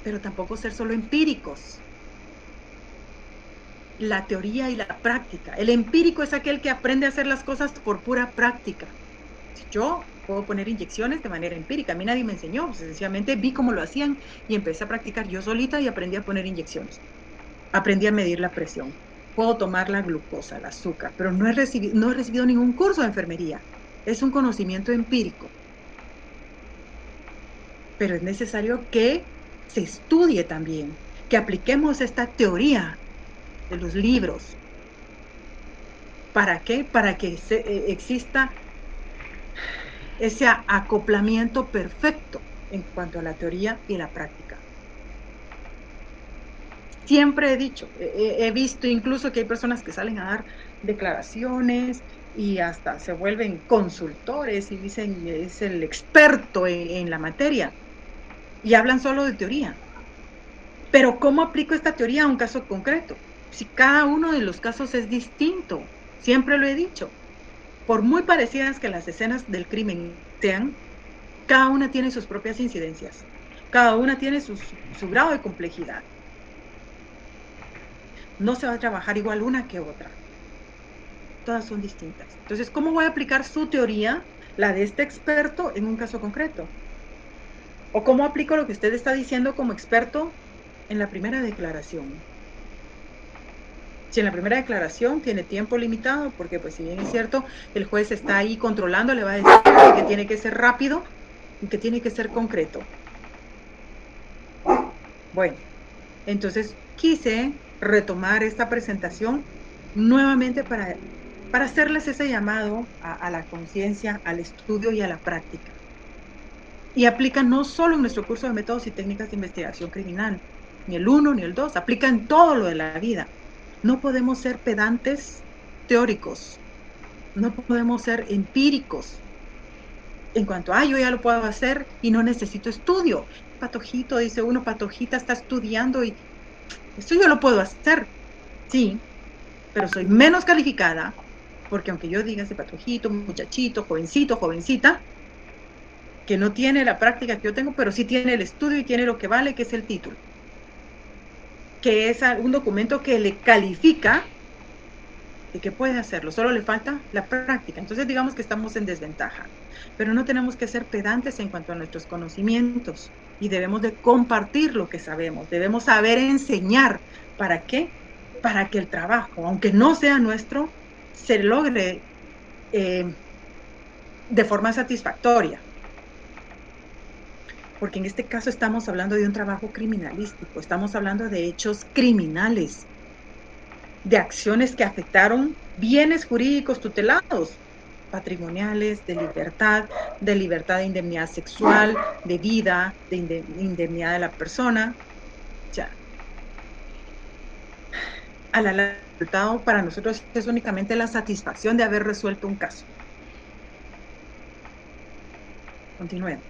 pero tampoco ser solo empíricos. La teoría y la práctica. El empírico es aquel que aprende a hacer las cosas por pura práctica. Yo puedo poner inyecciones de manera empírica. A mí nadie me enseñó. Sencillamente vi cómo lo hacían y empecé a practicar yo solita y aprendí a poner inyecciones. Aprendí a medir la presión. Puedo tomar la glucosa, el azúcar, pero no he recibido ningún curso de enfermería. Es un conocimiento empírico. Pero es necesario que se estudie también, que apliquemos esta teoría de los libros. ¿Para qué? Para que exista ese acoplamiento perfecto en cuanto a la teoría y la práctica. Siempre he dicho, he visto incluso que hay personas que salen a dar declaraciones y hasta se vuelven consultores y dicen es el experto en la materia y hablan solo de teoría. Pero ¿cómo aplico esta teoría a un caso concreto? Si cada uno de los casos es distinto, siempre lo he dicho. Por muy parecidas que las escenas del crimen sean, cada una tiene sus propias incidencias. Cada una tiene su grado de complejidad. No se va a trabajar igual una que otra. Todas son distintas. Entonces, ¿cómo voy a aplicar su teoría, la de este experto, en un caso concreto? ¿O cómo aplico lo que usted está diciendo como experto en la primera declaración? Si en la primera declaración tiene tiempo limitado, porque pues si bien es cierto, el juez está ahí controlando, le va a decir que tiene que ser rápido y que tiene que ser concreto. Bueno, entonces quise retomar esta presentación nuevamente para hacerles ese llamado a la conciencia, al estudio y a la práctica. Y aplica no solo en nuestro curso de métodos y técnicas de investigación criminal, ni el 1 ni el 2, aplica en todo lo de la vida. No podemos ser pedantes teóricos, no podemos ser empíricos en cuanto a, yo ya lo puedo hacer y no necesito estudio. Patojito, dice uno, Patojita está estudiando y esto yo lo puedo hacer, sí, pero soy menos calificada, Porque aunque yo diga ese patojito, muchachito, jovencito, jovencita, que no tiene la práctica que yo tengo, pero sí tiene el estudio y tiene lo que vale, que es el título, que es un documento que le califica de que puede hacerlo, solo le falta la práctica. Entonces digamos que estamos en desventaja, pero no tenemos que ser pedantes en cuanto a nuestros conocimientos y debemos de compartir lo que sabemos, debemos saber enseñar. ¿Para qué? Para que el trabajo, aunque no sea nuestro, se logre de forma satisfactoria. Porque en este caso estamos hablando de un trabajo criminalístico, estamos hablando de hechos criminales, de acciones que afectaron bienes jurídicos tutelados, patrimoniales, de libertad de indemnidad sexual, de vida, de indemnidad de la persona. Ya, a la larga, el resultado para nosotros es únicamente la satisfacción de haber resuelto un caso. Continuemos.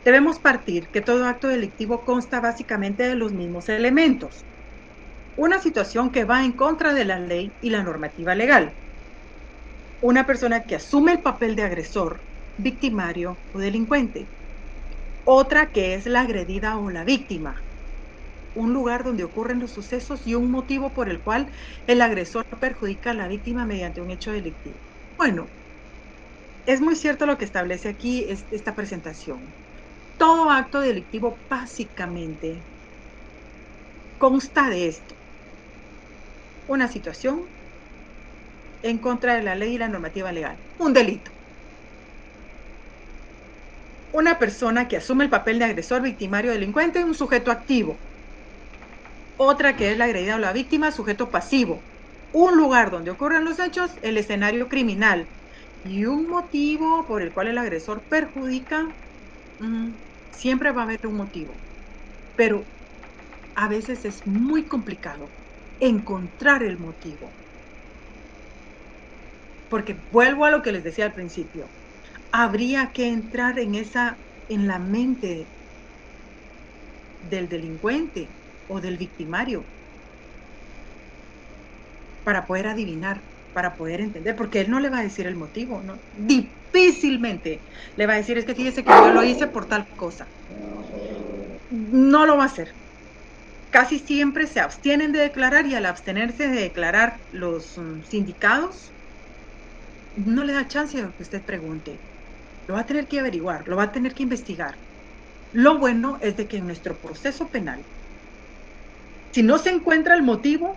Debemos partir que todo acto delictivo consta básicamente de los mismos elementos. Una situación que va en contra de la ley y la normativa legal. Una persona que asume el papel de agresor, victimario o delincuente. Otra que es la agredida o la víctima. Un lugar donde ocurren los sucesos y un motivo por el cual el agresor perjudica a la víctima mediante un hecho delictivo. Bueno, es muy cierto lo que establece aquí esta presentación. Todo acto delictivo básicamente consta de esto. Una situación en contra de la ley y la normativa legal. Un delito. Una persona que asume el papel de agresor, victimario, delincuente, un sujeto activo. Otra que es la agredida o la víctima, sujeto pasivo. Un lugar donde ocurren los hechos, el escenario criminal. Y un motivo por el cual el agresor perjudica, siempre va a haber un motivo. Pero a veces es muy complicado encontrar el motivo. Porque vuelvo a lo que les decía al principio. Habría que entrar en la mente del delincuente o del victimario para poder adivinar, para poder entender, porque él no le va a decir el motivo, ¿no? Difícilmente le va a decir, es que fíjese que yo lo hice por tal cosa. No lo va a hacer. Casi siempre se abstienen de declarar y al abstenerse de declarar los sindicados, no le da chance de que usted pregunte. Lo va a tener que averiguar, lo va a tener que investigar. Lo bueno es de que en nuestro proceso penal, si no se encuentra el motivo,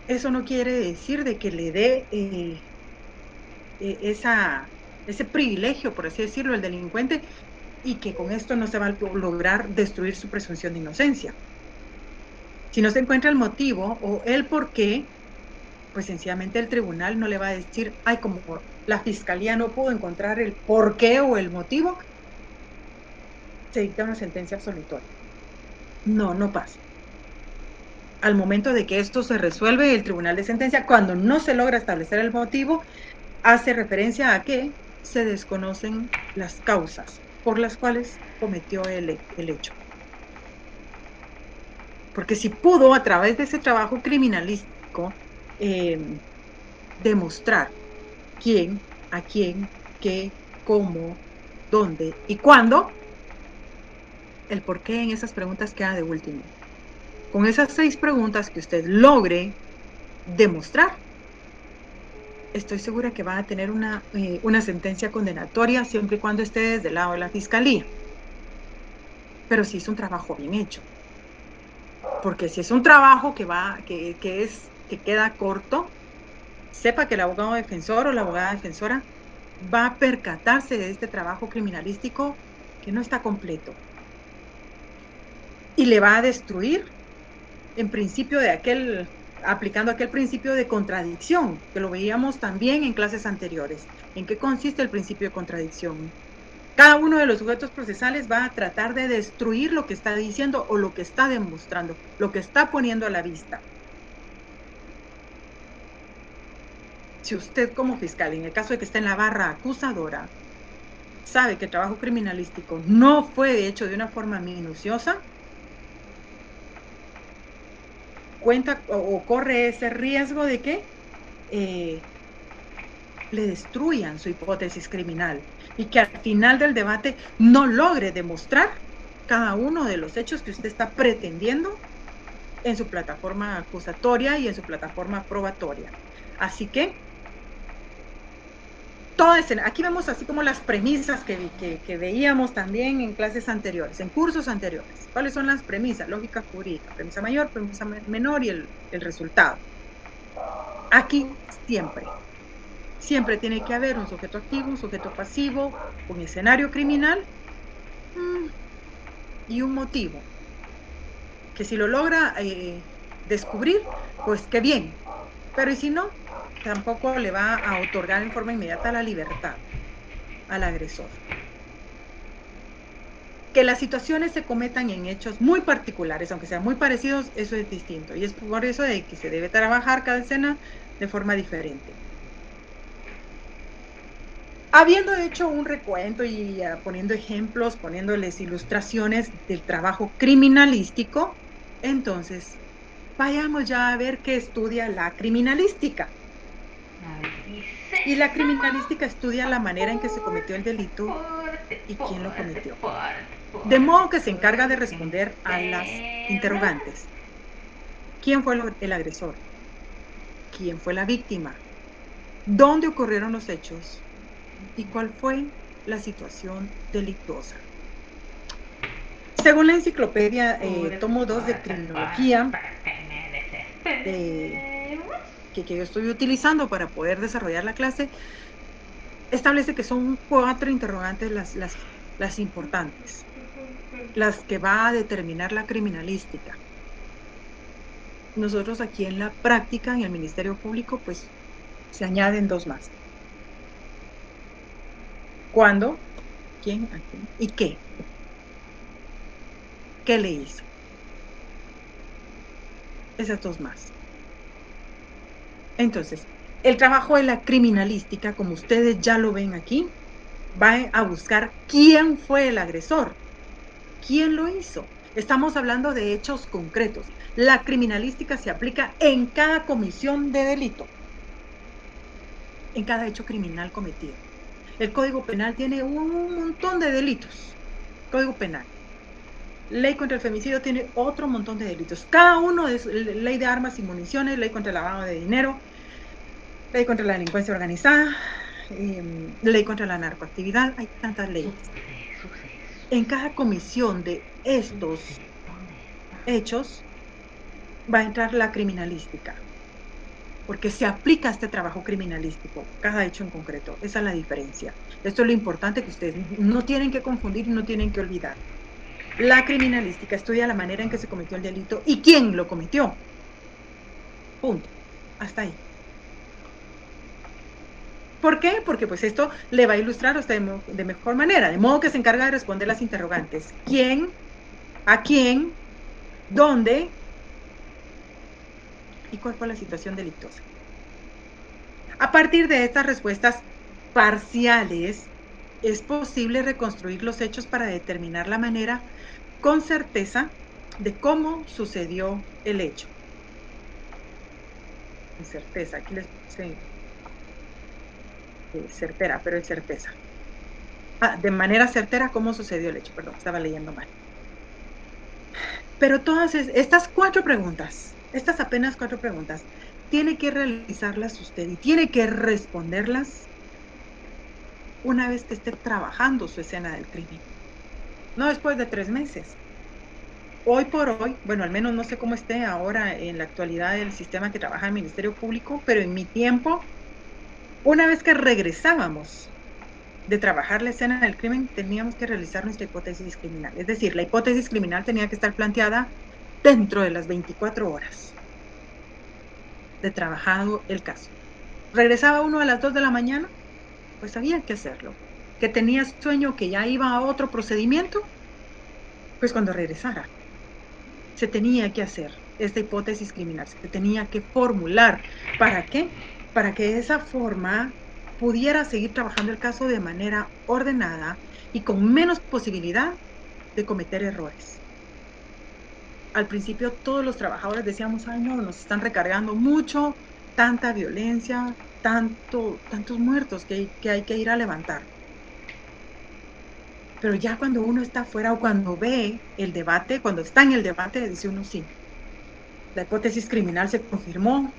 eso no quiere decir de que le dé ese privilegio, por así decirlo, el delincuente, y que con esto no se va a lograr destruir su presunción de inocencia. Si no se encuentra el motivo o el por qué, pues sencillamente el tribunal no le va a decir, ay, como la fiscalía no pudo encontrar el por qué o el motivo, se dicta una sentencia absolutoria. No pasa. Al momento de que esto se resuelve, el tribunal de sentencia, cuando no se logra establecer el motivo, hace referencia a que se desconocen las causas por las cuales cometió el hecho. Porque si pudo, a través de ese trabajo criminalístico, demostrar quién, a quién, qué, cómo, dónde y cuándo, el por qué en esas preguntas queda de último. Con esas 6 preguntas que usted logre demostrar, estoy segura que va a tener una sentencia condenatoria siempre y cuando esté desde el lado de la fiscalía. Pero si es un trabajo bien hecho. Porque si es un trabajo que queda corto, sepa que el abogado defensor o la abogada defensora va a percatarse de este trabajo criminalístico que no está completo. Y le va a destruir en principio aplicando aquel principio de contradicción, que lo veíamos también en clases anteriores. ¿En qué consiste el principio de contradicción? Cada uno de los sujetos procesales va a tratar de destruir lo que está diciendo o lo que está demostrando, lo que está poniendo a la vista. Si usted como fiscal, en el caso de que esté en la barra acusadora, sabe que el trabajo criminalístico no fue hecho de una forma minuciosa, cuenta o corre ese riesgo de que le destruyan su hipótesis criminal y que al final del debate no logre demostrar cada uno de los hechos que usted está pretendiendo en su plataforma acusatoria y en su plataforma probatoria. Así que, aquí vemos así como las premisas que veíamos también en clases anteriores, en cursos anteriores. ¿Cuáles son las premisas? Lógica jurídica, premisa mayor, premisa menor y el resultado. Aquí siempre tiene que haber un sujeto activo, un sujeto pasivo, un escenario criminal y un motivo. Que si lo logra descubrir, pues qué bien. Pero y si no, tampoco le va a otorgar en forma inmediata la libertad al agresor. Que las situaciones se cometan en hechos muy particulares, aunque sean muy parecidos, eso es distinto. Y es por eso de que se debe trabajar cada escena de forma diferente. Habiendo hecho un recuento y poniendo ejemplos, poniéndoles ilustraciones del trabajo criminalístico, entonces vayamos ya a ver qué estudia la criminalística. Y la criminalística estudia la manera en que se cometió el delito y quién lo cometió. De modo que se encarga de responder a las interrogantes. ¿Quién fue el agresor? ¿Quién fue la víctima? ¿Dónde ocurrieron los hechos? ¿Y cuál fue la situación delictuosa? Según la enciclopedia tomo 2 de criminología, que yo estoy utilizando para poder desarrollar la clase, establece que son 4 interrogantes las importantes, las que va a determinar la criminalística. Nosotros aquí en la práctica, en el Ministerio Público, pues se añaden 2 más. ¿Cuándo? ¿Quién? ¿A quién? ¿Y qué? ¿Qué le hizo? Esas 2 más. Entonces, el trabajo de la criminalística, como ustedes ya lo ven aquí, va a buscar quién fue el agresor, quién lo hizo. Estamos hablando de hechos concretos. La criminalística se aplica en cada comisión de delito, en cada hecho criminal cometido. El Código Penal tiene un montón de delitos. Código Penal. Ley contra el femicidio tiene otro montón de delitos. Cada uno es ley de armas y municiones, ley contra el lavado de dinero, ley contra la delincuencia organizada, ley contra la narcoactividad. Hay tantas leyes. En cada comisión de estos hechos va a entrar la criminalística, porque se aplica este trabajo criminalístico, cada hecho en concreto. Esa es la diferencia. Esto es lo importante que ustedes no tienen que confundir y no tienen que olvidar. La criminalística estudia la manera en que se cometió el delito y quién lo cometió. Punto. Hasta ahí. ¿Por qué? Porque pues esto le va a ilustrar a usted de mejor manera, de modo que se encarga de responder las interrogantes. ¿Quién? ¿A quién? ¿Dónde? ¿Y cuál fue la situación delictuosa? A partir de estas respuestas parciales, es posible reconstruir los hechos para determinar la manera con certeza de cómo sucedió el hecho. Con certeza, aquí les puse certera, pero es certeza. De manera certera cómo sucedió el hecho, perdón, estaba leyendo mal. Pero todas estas 4 preguntas, estas apenas 4 preguntas, tiene que realizarlas usted y tiene que responderlas una vez que esté trabajando su escena del crimen. No después de 3 meses. Hoy por hoy, bueno, al menos no sé cómo esté ahora en la actualidad el sistema que trabaja el Ministerio Público, pero en mi tiempo, una vez que regresábamos de trabajar la escena del crimen, teníamos que realizar nuestra hipótesis criminal. Es decir, la hipótesis criminal tenía que estar planteada dentro de las 24 horas de trabajado el caso. Regresaba uno a las 2 de la mañana, pues había que hacerlo. Que tenía sueño, que ya iba a otro procedimiento, pues cuando regresara, se tenía que hacer esta hipótesis criminal, se tenía que formular. ¿Para qué? Para que de esa forma pudiera seguir trabajando el caso de manera ordenada y con menos posibilidad de cometer errores. Al principio todos los trabajadores decíamos, ay no, nos están recargando mucho, tanta violencia, tantos muertos que hay que ir a levantar. Pero ya cuando uno está afuera o cuando ve el debate, cuando está en el debate, dice uno sí, la hipótesis criminal se confirmó,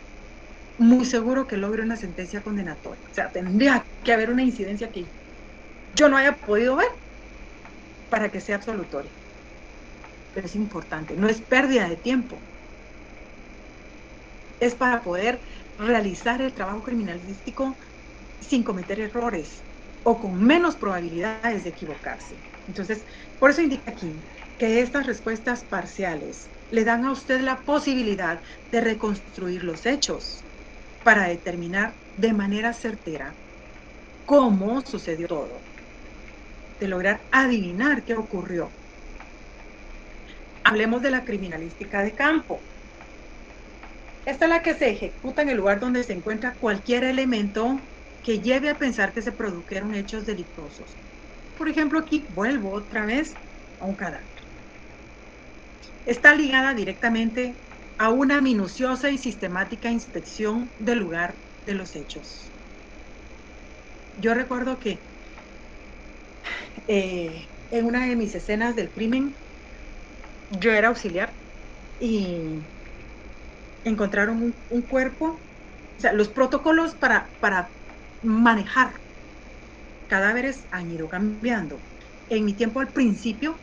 muy seguro que logre una sentencia condenatoria. O sea, tendría que haber una incidencia que yo no haya podido ver para que sea absolutoria. Pero es importante, no es pérdida de tiempo, es para poder realizar el trabajo criminalístico sin cometer errores o con menos probabilidades de equivocarse. Entonces, por eso indica aquí que estas respuestas parciales le dan a usted la posibilidad de reconstruir los hechos para determinar de manera certera cómo sucedió todo, de lograr adivinar qué ocurrió. Hablemos de la criminalística de campo. Esta es la que se ejecuta en el lugar donde se encuentra cualquier elemento que lleve a pensar que se produjeron hechos delictuosos. Por ejemplo, aquí vuelvo otra vez a un cadáver. Está ligada directamente a una minuciosa y sistemática inspección del lugar de los hechos. Yo recuerdo que en una de mis escenas del crimen, yo era auxiliar y encontraron un cuerpo. O sea, los protocolos para manejar cadáveres han ido cambiando. En mi tiempo al principio,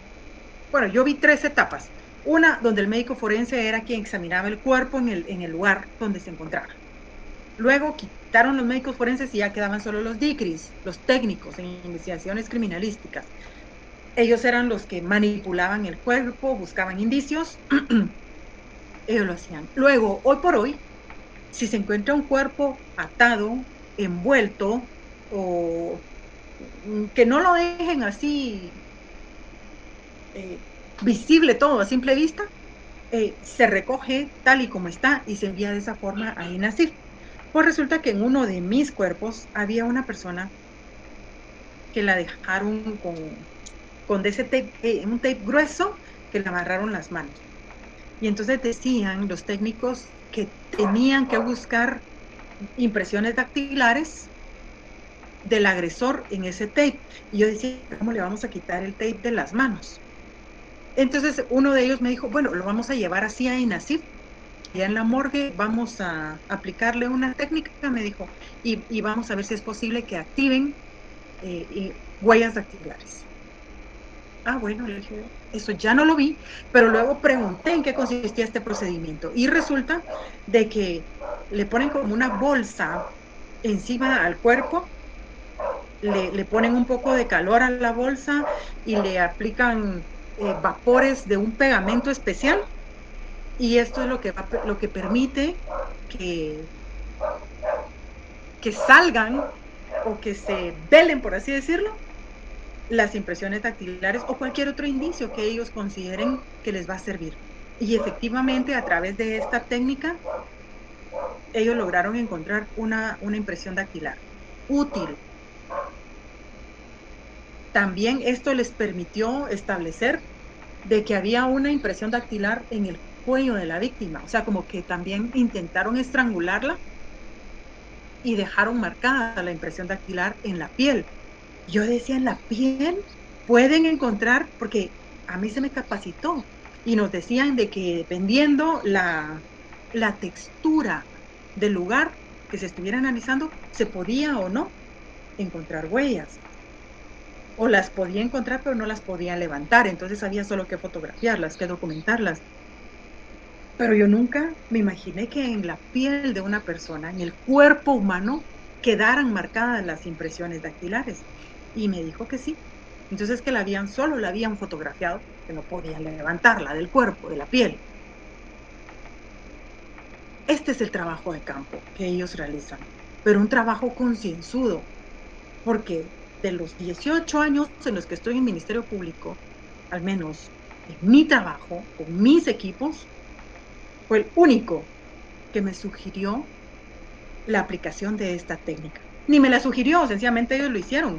bueno, yo vi 3 etapas. Una donde el médico forense era quien examinaba el cuerpo en el lugar donde se encontraba. Luego quitaron los médicos forenses y ya quedaban solo los DICRIs, los técnicos en investigaciones criminalísticas. Ellos eran los que manipulaban el cuerpo, buscaban indicios, ellos lo hacían. Luego, hoy por hoy, si se encuentra un cuerpo atado, envuelto, o que no lo dejen así visible todo a simple vista, se recoge tal y como está y se envía de esa forma a INASIF. Pues resulta que en uno de mis cuerpos había una persona que la dejaron con de ese tape, un tape grueso que le amarraron las manos. Y entonces decían los técnicos que tenían que buscar impresiones dactilares del agresor en ese tape. Y yo decía, ¿cómo le vamos a quitar el tape de las manos? Entonces uno de ellos me dijo, bueno, lo vamos a llevar así a INASIF, ya en la morgue vamos a aplicarle una técnica, me dijo, y vamos a ver si es posible que activen huellas dactilares. Ah, bueno, le dije, eso ya no lo vi, pero luego pregunté en qué consistía este procedimiento y resulta de que le ponen como una bolsa encima al cuerpo, le ponen un poco de calor a la bolsa y le aplican vapores de un pegamento especial y esto es lo que permite que salgan o que se velen, por así decirlo, las impresiones dactilares o cualquier otro indicio que ellos consideren que les va a servir. Y efectivamente, a través de esta técnica, ellos lograron encontrar una impresión dactilar útil. También esto les permitió establecer de que había una impresión dactilar en el cuello de la víctima. O sea, como que también intentaron estrangularla y dejaron marcada la impresión dactilar en la piel. Yo decía, en la piel pueden encontrar, porque a mí se me capacitó y nos decían de que dependiendo la textura del lugar que se estuviera analizando, se podía o no encontrar huellas. O las podía encontrar, pero no las podía levantar. Entonces había solo que fotografiarlas, que documentarlas. Pero yo nunca me imaginé que en la piel de una persona, en el cuerpo humano, quedaran marcadas las impresiones dactilares. Y me dijo que sí. Entonces que solo la habían fotografiado, que no podían levantarla del cuerpo, de la piel. Este es el trabajo de campo que ellos realizan, pero un trabajo concienzudo, porque de los 18 años en los que estoy en el Ministerio Público, al menos en mi trabajo, con mis equipos, fue el único que me sugirió la aplicación de esta técnica. Ni me la sugirió, sencillamente ellos lo hicieron,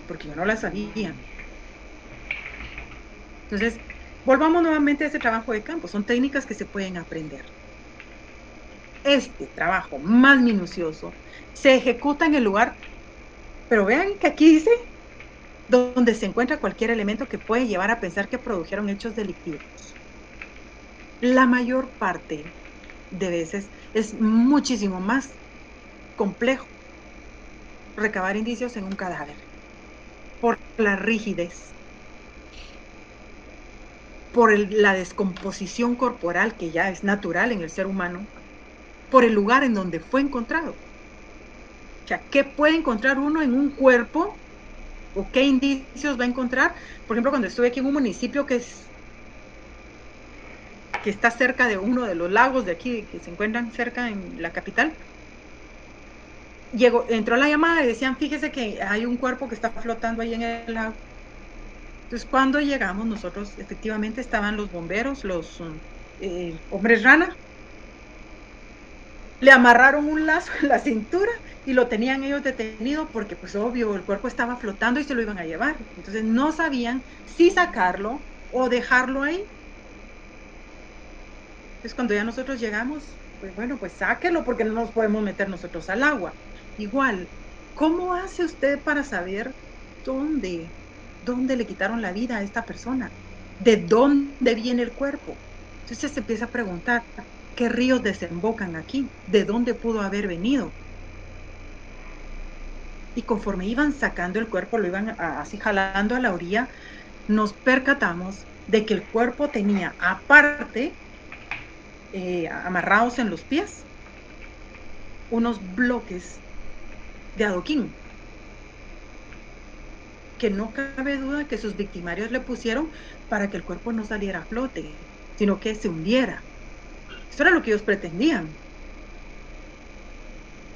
porque yo no la sabía. Entonces, volvamos nuevamente a ese trabajo de campo. Son técnicas que se pueden aprender. este trabajo más minucioso se ejecuta en el lugar, pero vean que aquí dice donde se encuentra cualquier elemento que puede llevar a pensar que produjeron hechos delictivos. La mayor parte de veces es muchísimo más complejo recabar indicios en un cadáver por la rigidez, por la descomposición corporal que ya es natural en el ser humano, por el lugar en donde fue encontrado. O sea, ¿qué puede encontrar uno en un cuerpo o qué indicios va a encontrar? Por ejemplo, cuando estuve aquí en un municipio que está cerca de uno de los lagos de aquí, que se encuentran cerca en la capital, entró la llamada y decían, fíjese que hay un cuerpo que está flotando ahí en el lago. Entonces, cuando llegamos nosotros, efectivamente estaban los bomberos, los hombres rana, le amarraron un lazo en la cintura y lo tenían ellos detenido porque, pues obvio, el cuerpo estaba flotando y se lo iban a llevar. Entonces, no sabían si sacarlo o dejarlo ahí. Entonces, cuando ya nosotros llegamos, pues bueno, pues sáquelo porque no nos podemos meter nosotros al agua. Igual, ¿cómo hace usted para saber dónde le quitaron la vida a esta persona? ¿De dónde viene el cuerpo? Entonces se empieza a preguntar, ¿qué ríos desembocan aquí? ¿De dónde pudo haber venido? Y conforme iban sacando el cuerpo, lo iban así jalando a la orilla, nos percatamos de que el cuerpo tenía, aparte, amarrados en los pies, unos bloques de adoquín, que no cabe duda que sus victimarios le pusieron para que el cuerpo no saliera a flote, sino que se hundiera. Eso era lo que ellos pretendían.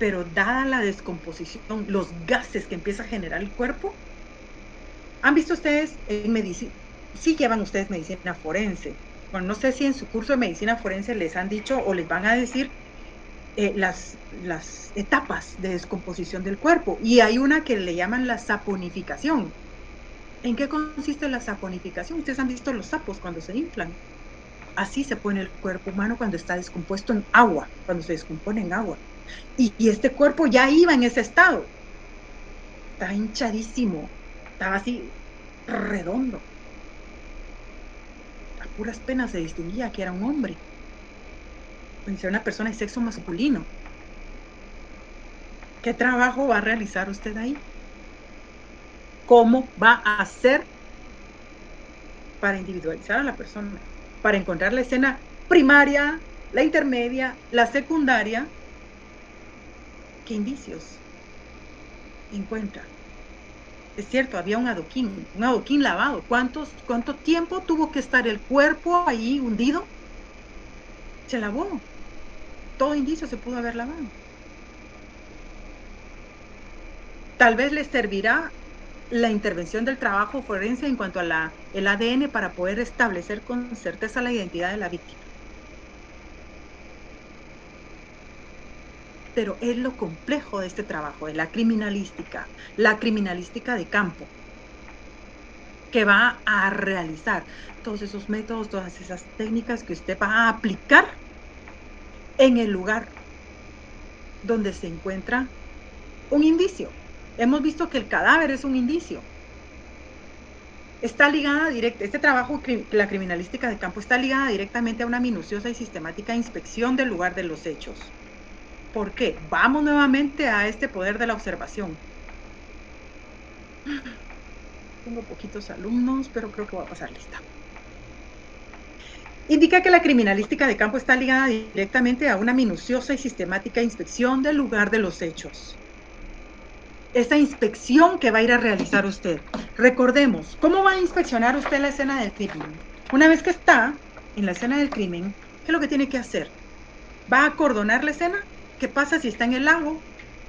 Pero dada la descomposición, los gases que empieza a generar el cuerpo, ¿han visto ustedes en medicina? Sí llevan ustedes medicina forense. Bueno, no sé si en su curso de medicina forense les han dicho o les van a decir las etapas de descomposición del cuerpo. Y hay una que le llaman la saponificación. ¿En qué consiste la saponificación? Ustedes han visto los sapos cuando se inflan. Así se pone el cuerpo humano cuando está descompuesto en agua, cuando se descompone en agua. Y este cuerpo ya iba en ese estado. Estaba hinchadísimo, estaba así redondo. A puras penas se distinguía que era un hombre. Era una persona de sexo masculino. ¿Qué trabajo va a realizar usted ahí? ¿Cómo va a hacer para individualizar a la persona? Para encontrar la escena primaria, la intermedia, la secundaria. ¿Qué indicios encuentra? Es cierto, había un adoquín lavado. ¿Cuánto tiempo tuvo que estar el cuerpo ahí hundido? Se lavó. Todo indicio se pudo haber lavado. Tal vez les servirá la intervención del trabajo forense en cuanto a el ADN para poder establecer con certeza la identidad de la víctima. Pero es lo complejo de este trabajo, de la criminalística de campo, que va a realizar todos esos métodos, todas esas técnicas que usted va a aplicar en el lugar donde se encuentra un indicio. Hemos visto que el cadáver es un indicio. Está ligada este trabajo, la criminalística de campo, está ligada directamente a una minuciosa y sistemática inspección del lugar de los hechos. ¿Por qué? Vamos nuevamente a este poder de la observación. Tengo poquitos alumnos, pero creo que voy a pasar lista. Indica que la criminalística de campo está ligada directamente a una minuciosa y sistemática inspección del lugar de los hechos. Esa inspección que va a ir a realizar usted. Recordemos, ¿cómo va a inspeccionar usted la escena del crimen? Una vez que está en la escena del crimen, ¿qué es lo que tiene que hacer? ¿Va a acordonar la escena? ¿Qué pasa si está en el lago?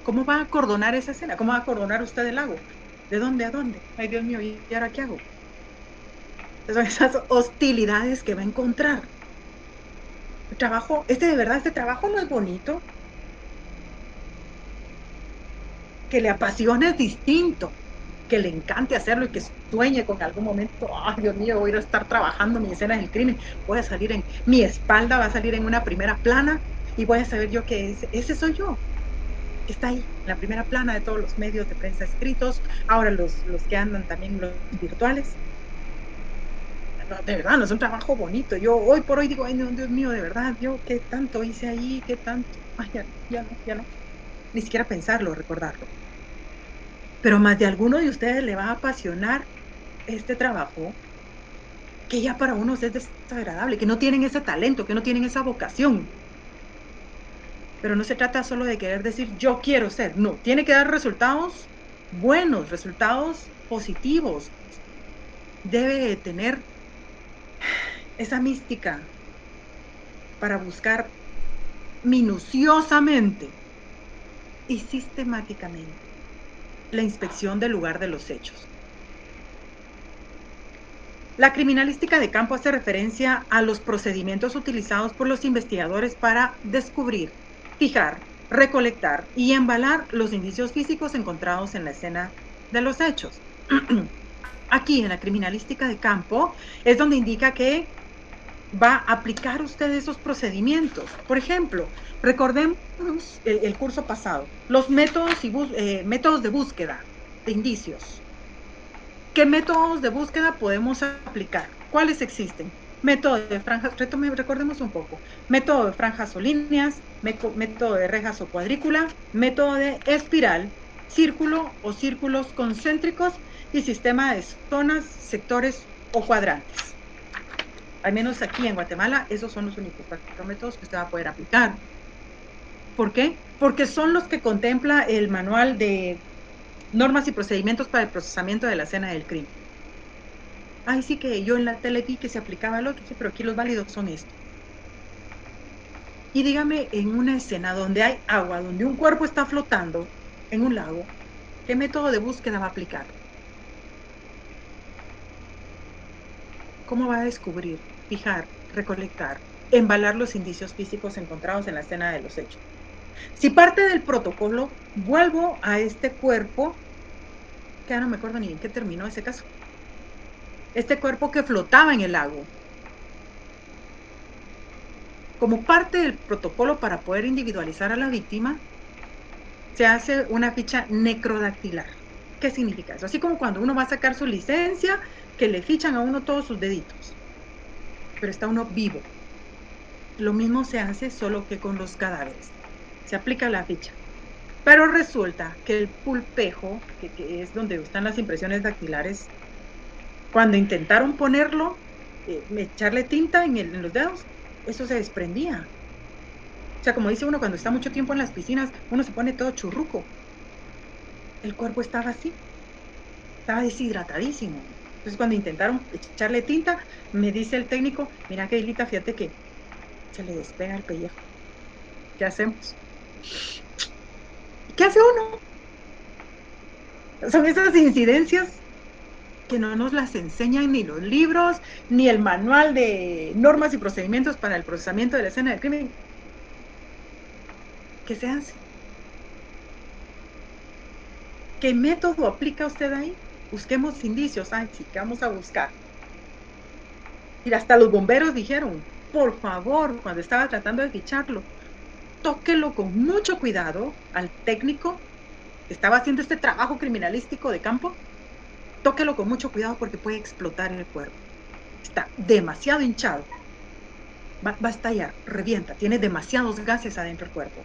¿Cómo va a acordonar esa escena? ¿Cómo va a acordonar usted el lago? ¿De dónde a dónde? Ay, Dios mío, ¿y ahora qué hago? Son esas hostilidades que va a encontrar. El trabajo, de verdad, este trabajo no es bonito. Que le apasione es distinto. Que le encante hacerlo y que sueñe con algún momento, ay Dios mío, voy a estar trabajando mi escena del crimen, voy a salir mi espalda va a salir en una primera plana y voy a saber yo que ese soy yo, que está ahí, en la primera plana de todos los medios de prensa escritos, ahora los que andan también los virtuales. No, de verdad, no es un trabajo bonito. Yo hoy por hoy digo, ay, no, Dios mío, de verdad, yo qué tanto hice ahí, qué tanto. Ay, ya no. Ni siquiera pensarlo, recordarlo. Pero más de alguno de ustedes le va a apasionar este trabajo que ya para unos es desagradable, que no tienen ese talento, que no tienen esa vocación. Pero no se trata solo de querer decir yo quiero ser, no, tiene que dar resultados buenos, resultados positivos. Debe tener esa mística para buscar minuciosamente y sistemáticamente la inspección del lugar de los hechos. La criminalística de campo hace referencia a los procedimientos utilizados por los investigadores para descubrir, fijar, recolectar y embalar los indicios físicos encontrados en la escena de los hechos. Aquí en la criminalística de campo es donde indica que va a aplicar usted esos procedimientos. Por ejemplo, recordemos el curso pasado, los métodos, métodos de búsqueda de indicios. ¿Qué métodos de búsqueda podemos aplicar? ¿Cuáles existen? Método de franjas, recordemos un poco. Método de franjas o líneas, método de rejas o cuadrícula, método de espiral, círculo o círculos concéntricos y sistema de zonas, sectores o cuadrantes. Al menos aquí en Guatemala, esos son los únicos 4 métodos que usted va a poder aplicar. ¿Por qué? Porque son los que contempla el manual de normas y procedimientos para el procesamiento de la escena del crimen. Ay, sí que yo en la tele vi que se aplicaba el otro, sí, pero aquí los válidos son estos. Y dígame, en una escena donde hay agua, donde un cuerpo está flotando en un lago, ¿qué método de búsqueda va a aplicar? ¿Cómo va a descubrir, fijar, recolectar, embalar los indicios físicos encontrados en la escena de los hechos? Si parte del protocolo, vuelvo a este cuerpo, que ya no me acuerdo ni en qué terminó ese caso, este cuerpo que flotaba en el lago. Como parte del protocolo para poder individualizar a la víctima, se hace una ficha necrodactilar. ¿Qué significa eso? Así como cuando uno va a sacar su licencia, que le fichan a uno todos sus deditos, pero está uno vivo. Lo mismo se hace solo que con los cadáveres. Se aplica la ficha. Pero resulta que el pulpejo, que es donde están las impresiones dactilares, cuando intentaron ponerlo, echarle tinta en los dedos, eso se desprendía. O sea, como dice uno, cuando está mucho tiempo en las piscinas, uno se pone todo churruco. El cuerpo estaba así, estaba deshidratadísimo. Entonces, cuando intentaron echarle tinta, me dice el técnico, mira que Hilita, fíjate que se le despega el pellejo. ¿Qué hacemos? ¿Qué hace uno? Son esas incidencias que no nos las enseñan ni los libros, ni el manual de normas y procedimientos para el procesamiento de la escena del crimen. ¿Qué se hace? ¿Qué método aplica usted ahí? Busquemos indicios. Ay, sí, que vamos a buscar. Y hasta los bomberos dijeron, por favor, cuando estaba tratando de ficharlo, tóquelo con mucho cuidado al técnico que estaba haciendo este trabajo criminalístico de campo. Tóquelo con mucho cuidado porque puede explotar el cuerpo. Está demasiado hinchado. Va a estallar, revienta, tiene demasiados gases adentro del cuerpo.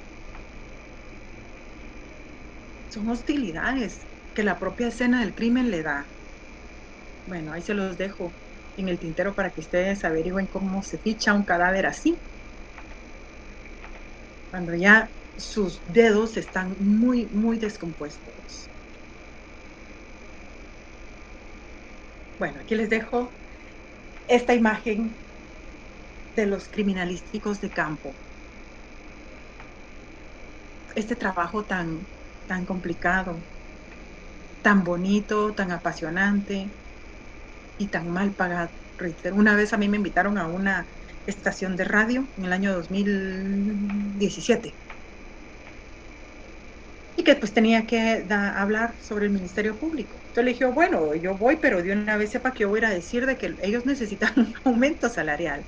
Son hostilidades que la propia escena del crimen le da. Bueno, ahí se los dejo en el tintero para que ustedes averigüen cómo se ficha un cadáver así. Cuando ya sus dedos están muy, muy descompuestos. Bueno, aquí les dejo esta imagen de los criminalísticos de campo. Este trabajo tan complicado, tan bonito, tan apasionante y tan mal pagado. Una vez a mí me invitaron a una estación de radio en el año 2017 y que pues tenía que hablar sobre el Ministerio Público. Entonces le dije, bueno, yo voy, pero de una vez sepa que yo voy a ir a decir de que ellos necesitan un aumento salarial.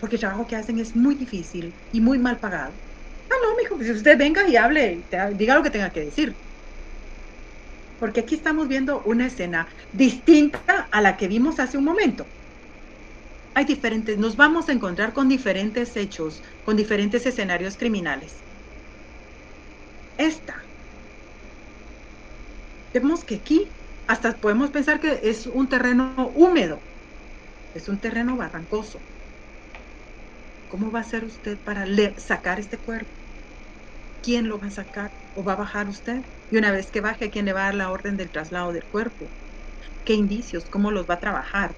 porque el trabajo que hacen es muy difícil y muy mal pagado. Ah, no, mijo, pues usted venga y hable, diga lo que tenga que decir. Porque aquí estamos viendo una escena distinta a la que vimos hace un momento. Hay diferentes, nos vamos a encontrar con diferentes hechos, con diferentes escenarios criminales. Esta, vemos que aquí hasta podemos pensar que es un terreno húmedo, es un terreno barrancoso. ¿Cómo va a hacer usted para sacar este cuerpo? ¿Quién lo va a sacar? ¿O va a bajar usted? Y una vez que baje, ¿quién le va a dar la orden del traslado del cuerpo? ¿Qué indicios? ¿Cómo los va a trabajar?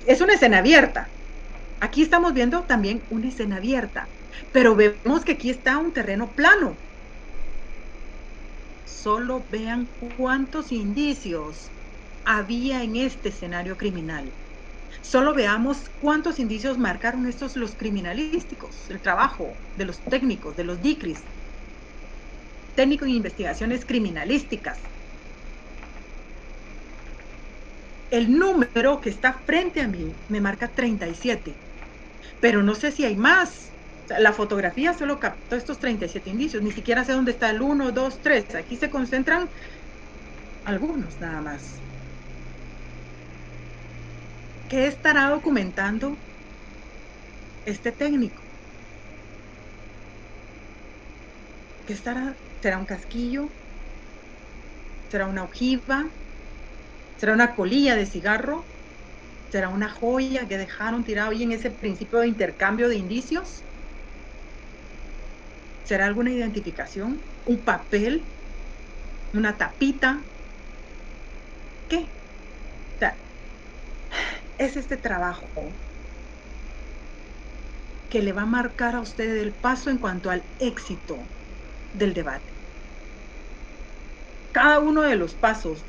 Es una escena abierta. Aquí estamos viendo también una escena abierta, pero vemos que aquí está un terreno plano. Solo vean cuántos indicios había en este escenario criminal. Solo veamos cuántos indicios marcaron estos los criminalísticos, el trabajo de los técnicos, de los DICRIS, técnicos en investigaciones criminalísticas. El número que está frente a mí me marca 37, pero no sé si hay más. O sea, la fotografía solo captó estos 37 indicios, ni siquiera sé dónde está el 1, 2, 3. Aquí se concentran algunos nada más. ¿Qué estará documentando este técnico? ¿Qué estará? ¿Será un casquillo? ¿Será una ojiva? ¿Será una colilla de cigarro? ¿Será una joya que dejaron tirado ahí en ese principio de intercambio de indicios? ¿Será alguna identificación? ¿Un papel? ¿Una tapita? ¿Qué? O sea, es este trabajo que le va a marcar a usted el paso en cuanto al éxito del debate. Cada uno de los pasos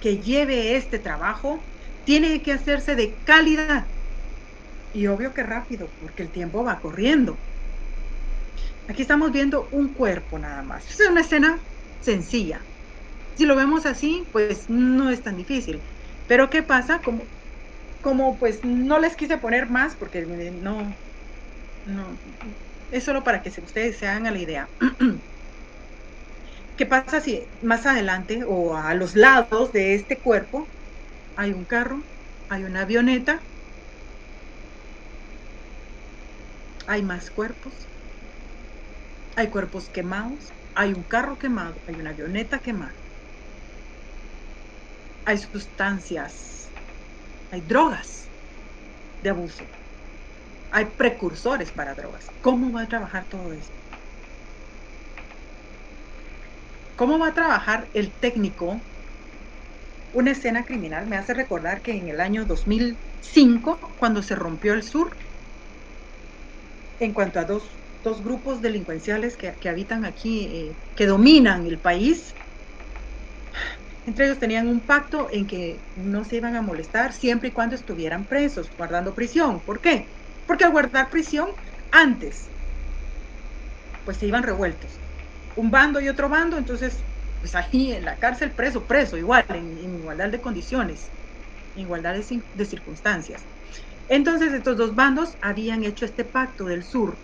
que lleve este trabajo tiene que hacerse de calidad. Y obvio que rápido, porque el tiempo va corriendo. Aquí estamos viendo un cuerpo nada más. Es una escena sencilla. Si lo vemos así, pues no es tan difícil. Pero ¿qué pasa? Como pues no les quise poner más, porque no, es solo para que ustedes se hagan a la idea. ¿Qué pasa si más adelante o a los lados de este cuerpo hay un carro, hay una avioneta, hay más cuerpos, hay cuerpos quemados, hay un carro quemado, hay una avioneta quemada, hay sustancias, hay drogas de abuso, hay precursores para drogas? ¿Cómo va a trabajar todo esto? ¿Cómo va a trabajar el técnico una escena criminal? Me hace recordar que en el año 2005, cuando se rompió el sur, en cuanto a dos grupos delincuenciales que habitan aquí, que dominan el país, entre ellos tenían un pacto en que no se iban a molestar siempre y cuando estuvieran presos, guardando prisión. ¿Por qué? Porque al guardar prisión, antes, pues se iban revueltos. Un bando y otro bando, entonces, pues ahí en la cárcel preso, igual, en igualdad de condiciones, en igualdad de circunstancias. Entonces, estos dos bandos habían hecho este pacto del sur,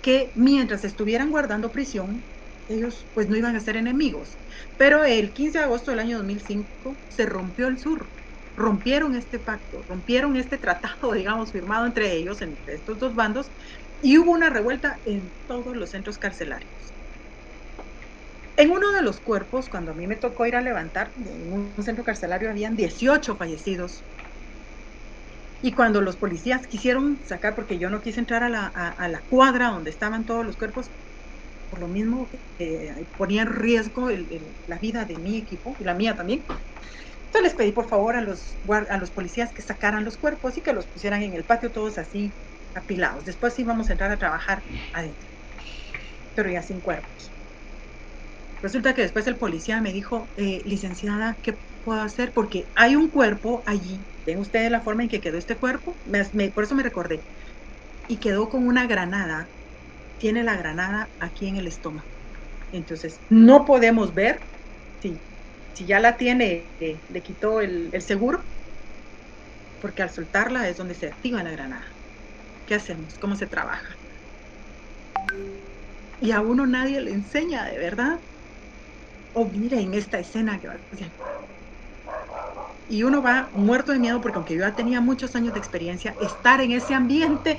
que mientras estuvieran guardando prisión, ellos pues no iban a ser enemigos. Pero el 15 de agosto del año 2005 se rompió el sur, rompieron este pacto, rompieron este tratado, digamos, firmado entre ellos, entre estos dos bandos, y hubo una revuelta en todos los centros carcelarios. En uno de los cuerpos, cuando a mí me tocó ir a levantar, en un centro carcelario habían 18 fallecidos. Y cuando los policías quisieron sacar, porque yo no quise entrar a la cuadra donde estaban todos los cuerpos, por lo mismo ponía en riesgo la vida de mi equipo y la mía también. Entonces les pedí por favor a los policías que sacaran los cuerpos y que los pusieran en el patio todos así apilados. Después íbamos a entrar a trabajar adentro, pero ya sin cuerpos. Resulta que después el policía me dijo, licenciada, ¿qué puedo hacer? Porque hay un cuerpo allí. ¿Ven ustedes la forma en que quedó este cuerpo? Por eso me recordé. Y quedó con una granada. Tiene la granada aquí en el estómago. Entonces, no podemos ver si ya la tiene, le quitó el seguro. porque al soltarla es donde se activa la granada. ¿Qué hacemos? ¿Cómo se trabaja? Y a uno nadie le enseña, de verdad. O miren esta escena que va a hacer. Y uno va muerto de miedo porque aunque yo ya tenía muchos años de experiencia, estar en ese ambiente.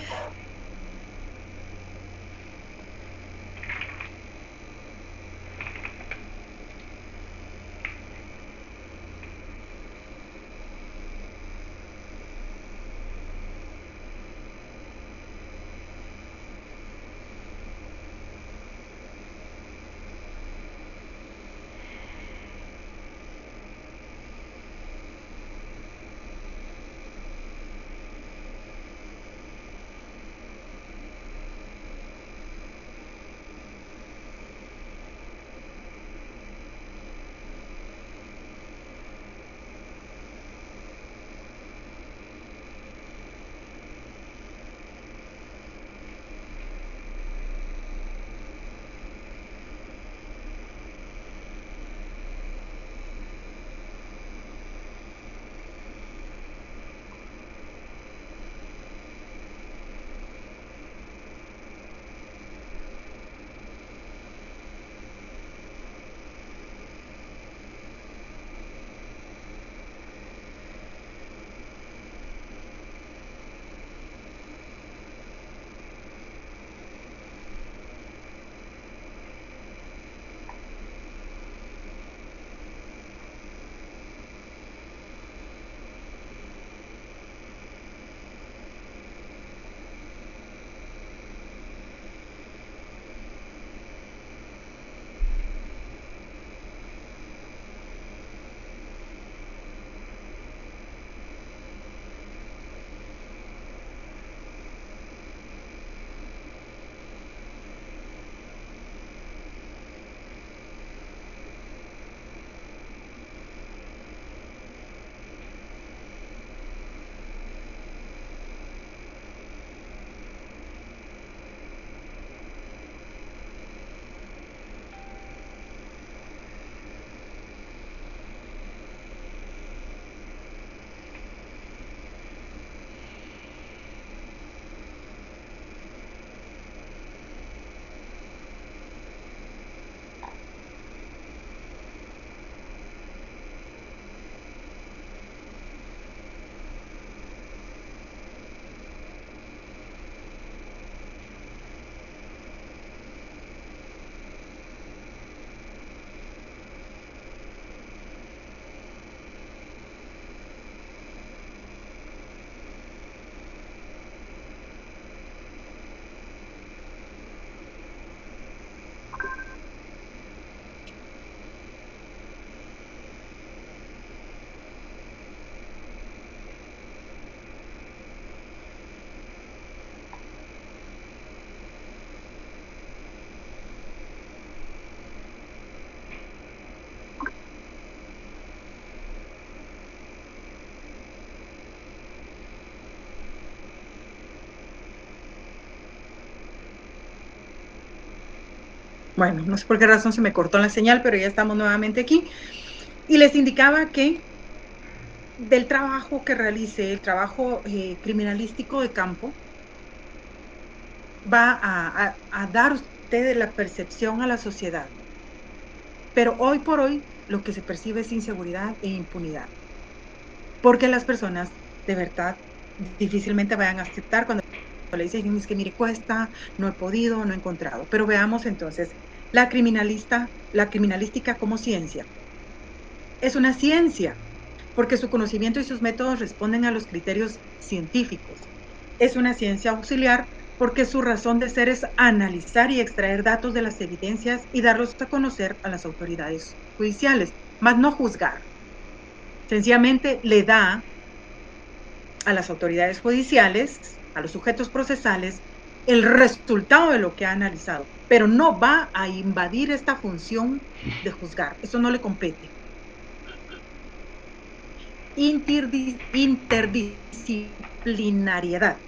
Bueno, no sé por qué razón se me cortó la señal, pero ya estamos nuevamente aquí. Y les indicaba que del trabajo que realice, el trabajo criminalístico de campo, va a dar usted la percepción a la sociedad. Pero hoy por hoy lo que se percibe es inseguridad e impunidad, porque las personas de verdad difícilmente vayan a aceptar cuando le dicen, es que mire, cuesta, no he podido, no he encontrado. Pero veamos entonces, la criminalística como ciencia. Es una ciencia, porque su conocimiento y sus métodos responden a los criterios científicos. Es una ciencia auxiliar porque su razón de ser es analizar y extraer datos de las evidencias y darlos a conocer a las autoridades judiciales, más no juzgar. Sencillamente le da a las autoridades judiciales, a los sujetos procesales, el resultado de lo que ha analizado, pero no va a invadir esta función de juzgar. Eso no le compete. Interdisciplinariedad.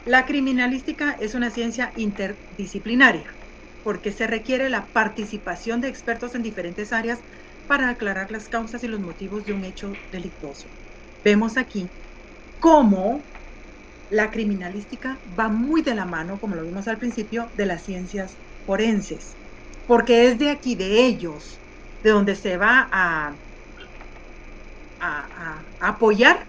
La criminalística es una ciencia interdisciplinaria porque se requiere la participación de expertos en diferentes áreas para aclarar las causas y los motivos de un hecho delictuoso. Vemos aquí cómo la criminalística va muy de la mano, como lo vimos al principio, de las ciencias forenses, porque es de aquí, de ellos, de donde se va a apoyar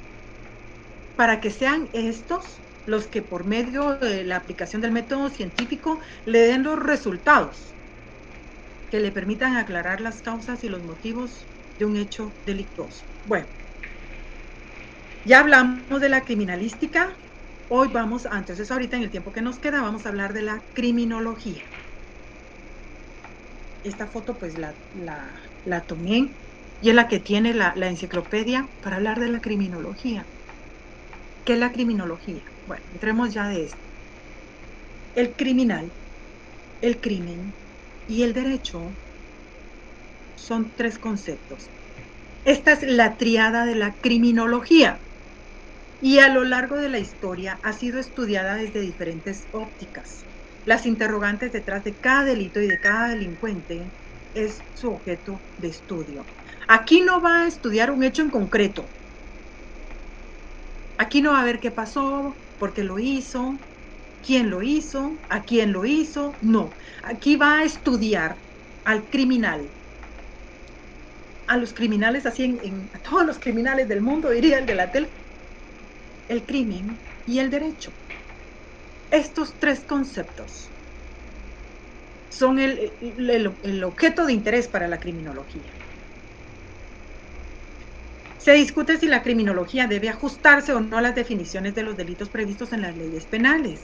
para que sean estos los que por medio de la aplicación del método científico le den los resultados que le permitan aclarar las causas y los motivos de un hecho delictuoso. Bueno, ya hablamos de la criminalística. Hoy vamos, entonces ahorita en el tiempo que nos queda, vamos a hablar de la criminología. Esta foto pues la tomé y es la que tiene la enciclopedia para hablar de la criminología. ¿Qué es la criminología? Bueno, entremos ya de esto. El criminal, el crimen y el derecho son tres conceptos. Esta es la triada de la criminología y a lo largo de la historia ha sido estudiada desde diferentes ópticas. Las interrogantes detrás de cada delito y de cada delincuente es su objeto de estudio. Aquí no va a estudiar un hecho en concreto. Aquí no va a ver qué pasó, por qué lo hizo, quién lo hizo, a quién lo hizo. No, aquí va a estudiar al criminal, a los criminales, así a todos los criminales del mundo, diría el de la tele, el crimen y el derecho. Estos tres conceptos son el objeto de interés para la criminología. Se discute si la criminología debe ajustarse o no a las definiciones de los delitos previstos en las leyes penales.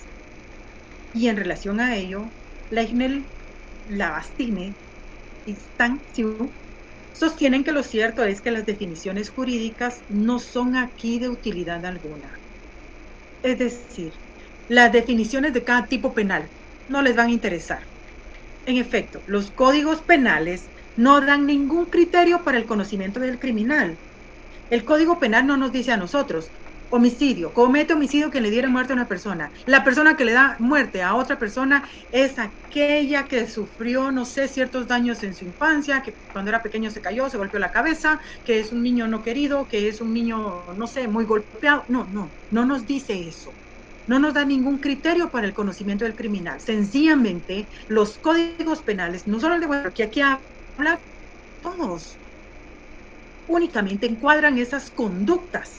Y en relación a ello, Leibniz, Labastine y Stanciu sostienen que lo cierto es que las definiciones jurídicas no son aquí de utilidad alguna. Es decir, las definiciones de cada tipo penal no les van a interesar. En efecto, los códigos penales no dan ningún criterio para el conocimiento del criminal. El Código Penal no nos dice a nosotros, homicidio, comete homicidio que le diera muerte a una persona. La persona que le da muerte a otra persona es aquella que sufrió, no sé, ciertos daños en su infancia, que cuando era pequeño se cayó, se golpeó la cabeza, que es un niño no querido, que es un niño, no sé, muy golpeado. No nos dice eso. No nos da ningún criterio para el conocimiento del criminal. Sencillamente, los códigos penales, no solo el de que aquí habla todos, únicamente encuadran esas conductas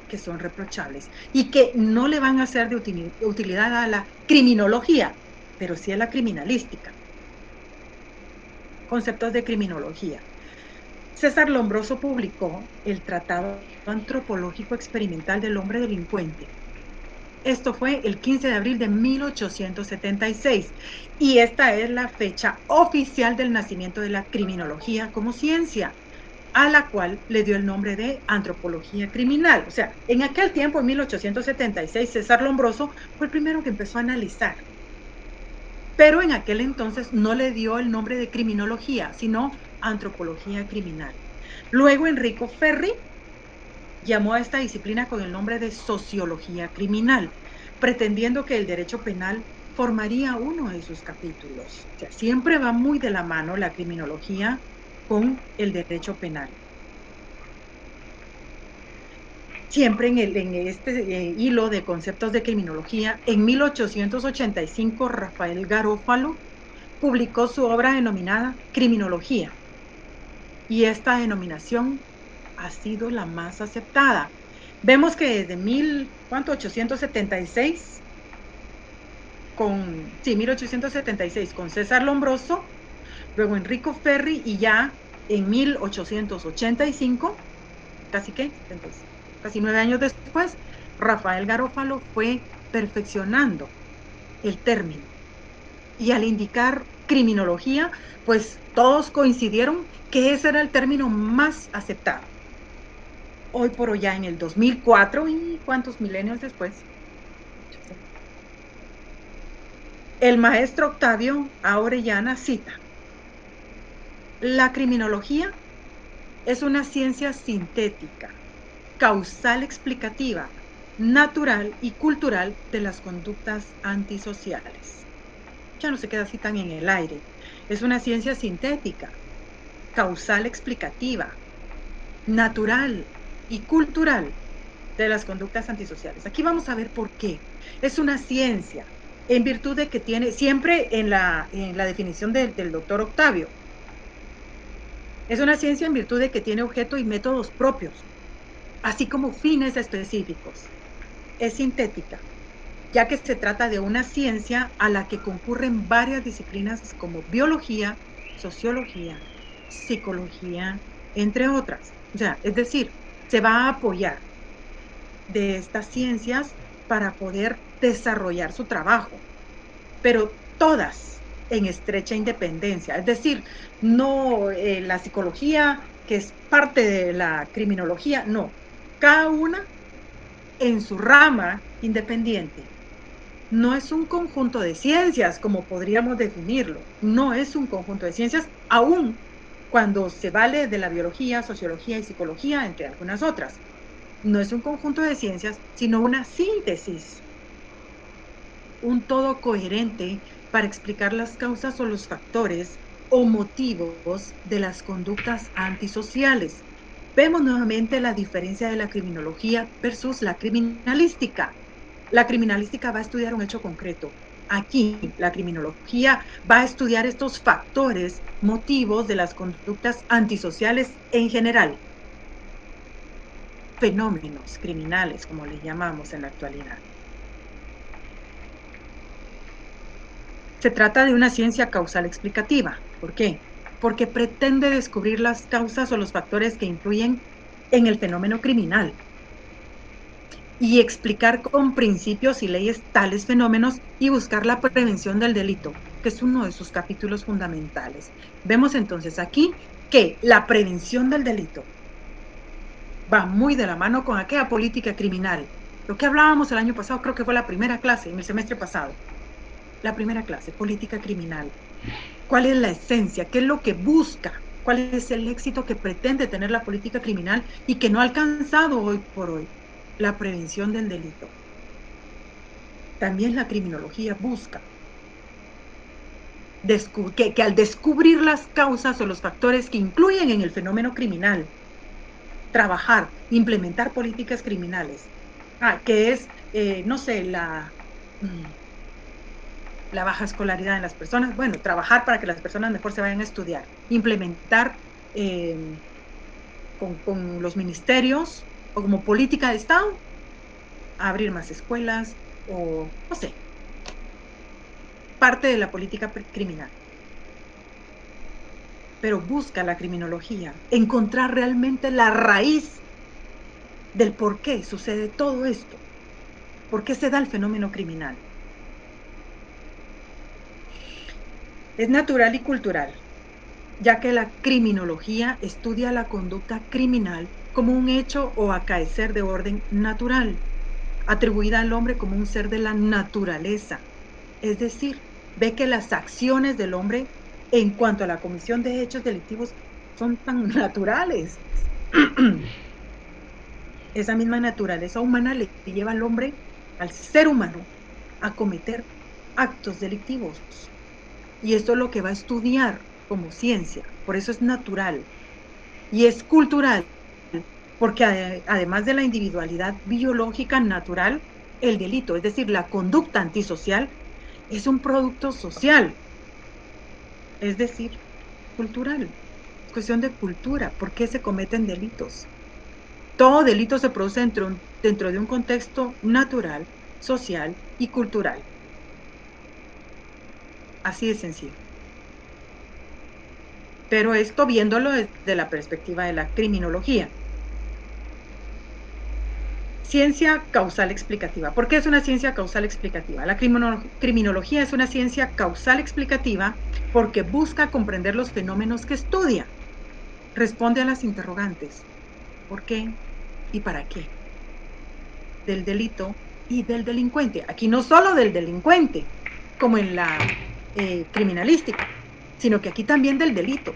que son reprochables y que no le van a ser de utilidad a la criminología, pero sí a la criminalística. Conceptos de criminología. César Lombroso publicó el Tratado Antropológico Experimental del Hombre Delincuente. Esto fue el 15 de abril de 1876 y esta es la fecha oficial del nacimiento de la criminología como ciencia, a la cual le dio el nombre de antropología criminal. O sea, en aquel tiempo, en 1876, César Lombroso fue el primero que empezó a analizar. Pero en aquel entonces no le dio el nombre de criminología, sino antropología criminal. Luego Enrico Ferri llamó a esta disciplina con el nombre de sociología criminal, pretendiendo que el derecho penal formaría uno de sus capítulos. O sea, siempre va muy de la mano la criminología con el derecho penal. Siempre en este hilo de conceptos de criminología, en 1885 Rafael Garófalo publicó su obra denominada Criminología, y esta denominación ha sido la más aceptada. Vemos que desde 1876 con César Lombroso, luego Enrico Ferri y ya en 1885, casi 9 años después, Rafael Garófalo fue perfeccionando el término. Y al indicar criminología, pues todos coincidieron que ese era el término más aceptado. Hoy por hoy, ya en el 2004, y cuántos milenios después, el maestro Octavio A. Orellana cita: la criminología es una ciencia sintética, causal explicativa, natural y cultural de las conductas antisociales. Ya no se queda así tan en el aire. Es una ciencia sintética, causal explicativa, natural y cultural de las conductas antisociales. Aquí vamos a ver por qué. Es una ciencia, en virtud de que tiene, siempre en la definición del doctor Octavio, es una ciencia en virtud de que tiene objeto y métodos propios, así como fines específicos. Es sintética, ya que se trata de una ciencia a la que concurren varias disciplinas como biología, sociología, psicología, entre otras. O sea, es decir, se va a apoyar de estas ciencias para poder desarrollar su trabajo, pero todas en estrecha independencia. Es decir, no la psicología, que es parte de la criminología, no. Cada una en su rama independiente. No es un conjunto de ciencias, como podríamos definirlo. No es un conjunto de ciencias, aún cuando se vale de la biología, sociología y psicología, entre algunas otras. No es un conjunto de ciencias, sino una síntesis, un todo coherente para explicar las causas o los factores o motivos de las conductas antisociales. Vemos nuevamente la diferencia de la criminología versus la criminalística. La criminalística va a estudiar un hecho concreto. Aquí, la criminología va a estudiar estos factores, motivos de las conductas antisociales en general. Fenómenos criminales, como les llamamos en la actualidad. Se trata de una ciencia causal explicativa. ¿Por qué? Porque pretende descubrir las causas o los factores que influyen en el fenómeno criminal y explicar con principios y leyes tales fenómenos y buscar la prevención del delito, que es uno de sus capítulos fundamentales. Vemos entonces aquí que la prevención del delito va muy de la mano con aquella política criminal. Lo que hablábamos el año pasado, creo que fue la primera clase, en el semestre pasado. La primera clase, política criminal. ¿Cuál es la esencia? ¿Qué es lo que busca? ¿Cuál es el éxito que pretende tener la política criminal y que no ha alcanzado hoy por hoy? La prevención del delito. También la criminología busca que al descubrir las causas o los factores que influyen en el fenómeno criminal, trabajar, implementar políticas criminales, que es, no sé, la baja escolaridad en las personas, bueno, trabajar para que las personas mejor se vayan a estudiar, implementar con los ministerios o como política de Estado, abrir más escuelas o, no sé, parte de la política criminal. Pero busca la criminología encontrar realmente la raíz del por qué sucede todo esto, por qué se da el fenómeno criminal. Es natural y cultural, ya que la criminología estudia la conducta criminal como un hecho o acaecer de orden natural, atribuida al hombre como un ser de la naturaleza. Es decir, ve que las acciones del hombre en cuanto a la comisión de hechos delictivos son tan naturales. Esa misma naturaleza humana le lleva al hombre, al ser humano, a cometer actos delictivos. Y esto es lo que va a estudiar como ciencia. Por eso es natural. Y es cultural, porque además de la individualidad biológica natural, el delito, es decir, la conducta antisocial, es un producto social, es decir, cultural. Es cuestión de cultura. ¿Por qué se cometen delitos? Todo delito se produce dentro de un contexto natural, social y cultural. Así de sencillo. Pero esto viéndolo desde la perspectiva de la criminología. Ciencia causal explicativa. ¿Por qué es una ciencia causal explicativa? La criminología es una ciencia causal explicativa porque busca comprender los fenómenos que estudia. Responde a las interrogantes. ¿Por qué y para qué? Del delito y del delincuente. Aquí no solo del delincuente, como en la criminalística, sino que aquí también del delito.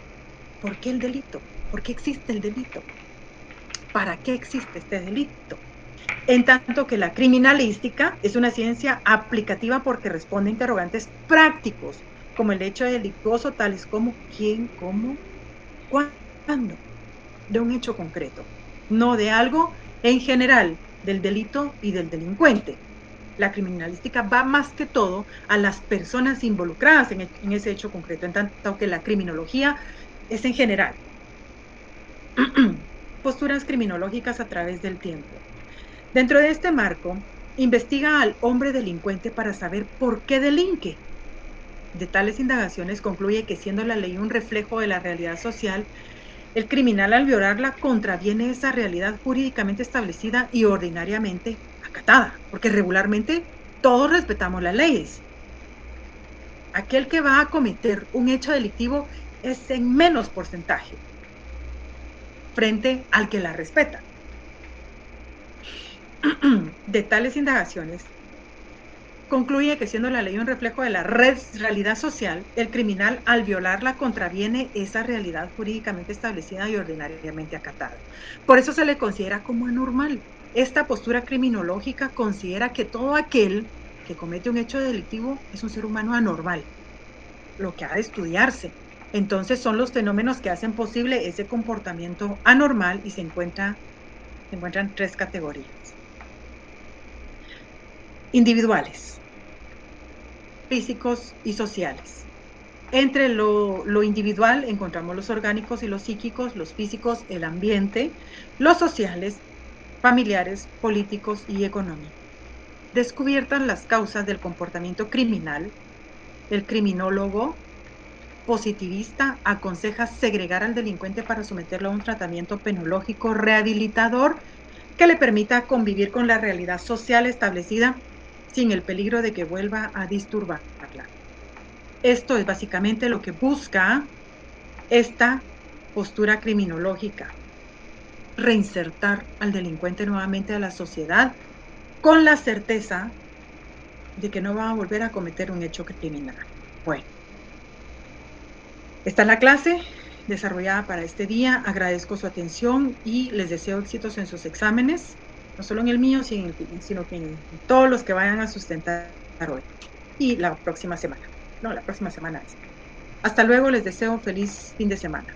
¿Por qué el delito? ¿Por qué existe el delito? ¿Para qué existe este delito? En tanto que la criminalística es una ciencia aplicativa porque responde a interrogantes prácticos, como el hecho delictuoso, tales como quién, cómo, cuándo, de un hecho concreto, no de algo en general, del delito y del delincuente. La criminalística va más que todo a las personas involucradas en ese hecho concreto, en tanto que la criminología es en general. Posturas criminológicas a través del tiempo. Dentro de este marco, investiga al hombre delincuente para saber por qué delinque. De tales indagaciones concluye que siendo la ley un reflejo de la realidad social, el criminal al violarla contraviene esa realidad jurídicamente establecida y ordinariamente acatada, porque regularmente todos respetamos las leyes. Aquel que va a cometer un hecho delictivo es en menos porcentaje frente al que la respeta. De tales indagaciones, concluye que siendo la ley un reflejo de la realidad social, el criminal al violarla contraviene esa realidad jurídicamente establecida y ordinariamente acatada. Por eso se le considera como anormal. Esta postura criminológica considera que todo aquel que comete un hecho delictivo es un ser humano anormal, lo que ha de estudiarse. Entonces son los fenómenos que hacen posible ese comportamiento anormal y se encuentran tres categorías. Individuales, físicos y sociales. Entre lo individual encontramos los orgánicos y los psíquicos, los físicos, el ambiente, los sociales, familiares, políticos y económicos. Descubiertas las causas del comportamiento criminal, el criminólogo positivista aconseja segregar al delincuente para someterlo a un tratamiento penológico rehabilitador que le permita convivir con la realidad social establecida sin el peligro de que vuelva a disturbarla. Esto es básicamente lo que busca esta postura criminológica, reinsertar al delincuente nuevamente a la sociedad con la certeza de que no va a volver a cometer un hecho criminal. Bueno, esta es la clase desarrollada para este día. Agradezco su atención y les deseo éxitos en sus exámenes, no solo en el mío, sino que en todos los que vayan a sustentar hoy y la próxima semana. No, la próxima semana. Hasta luego, les deseo un feliz fin de semana.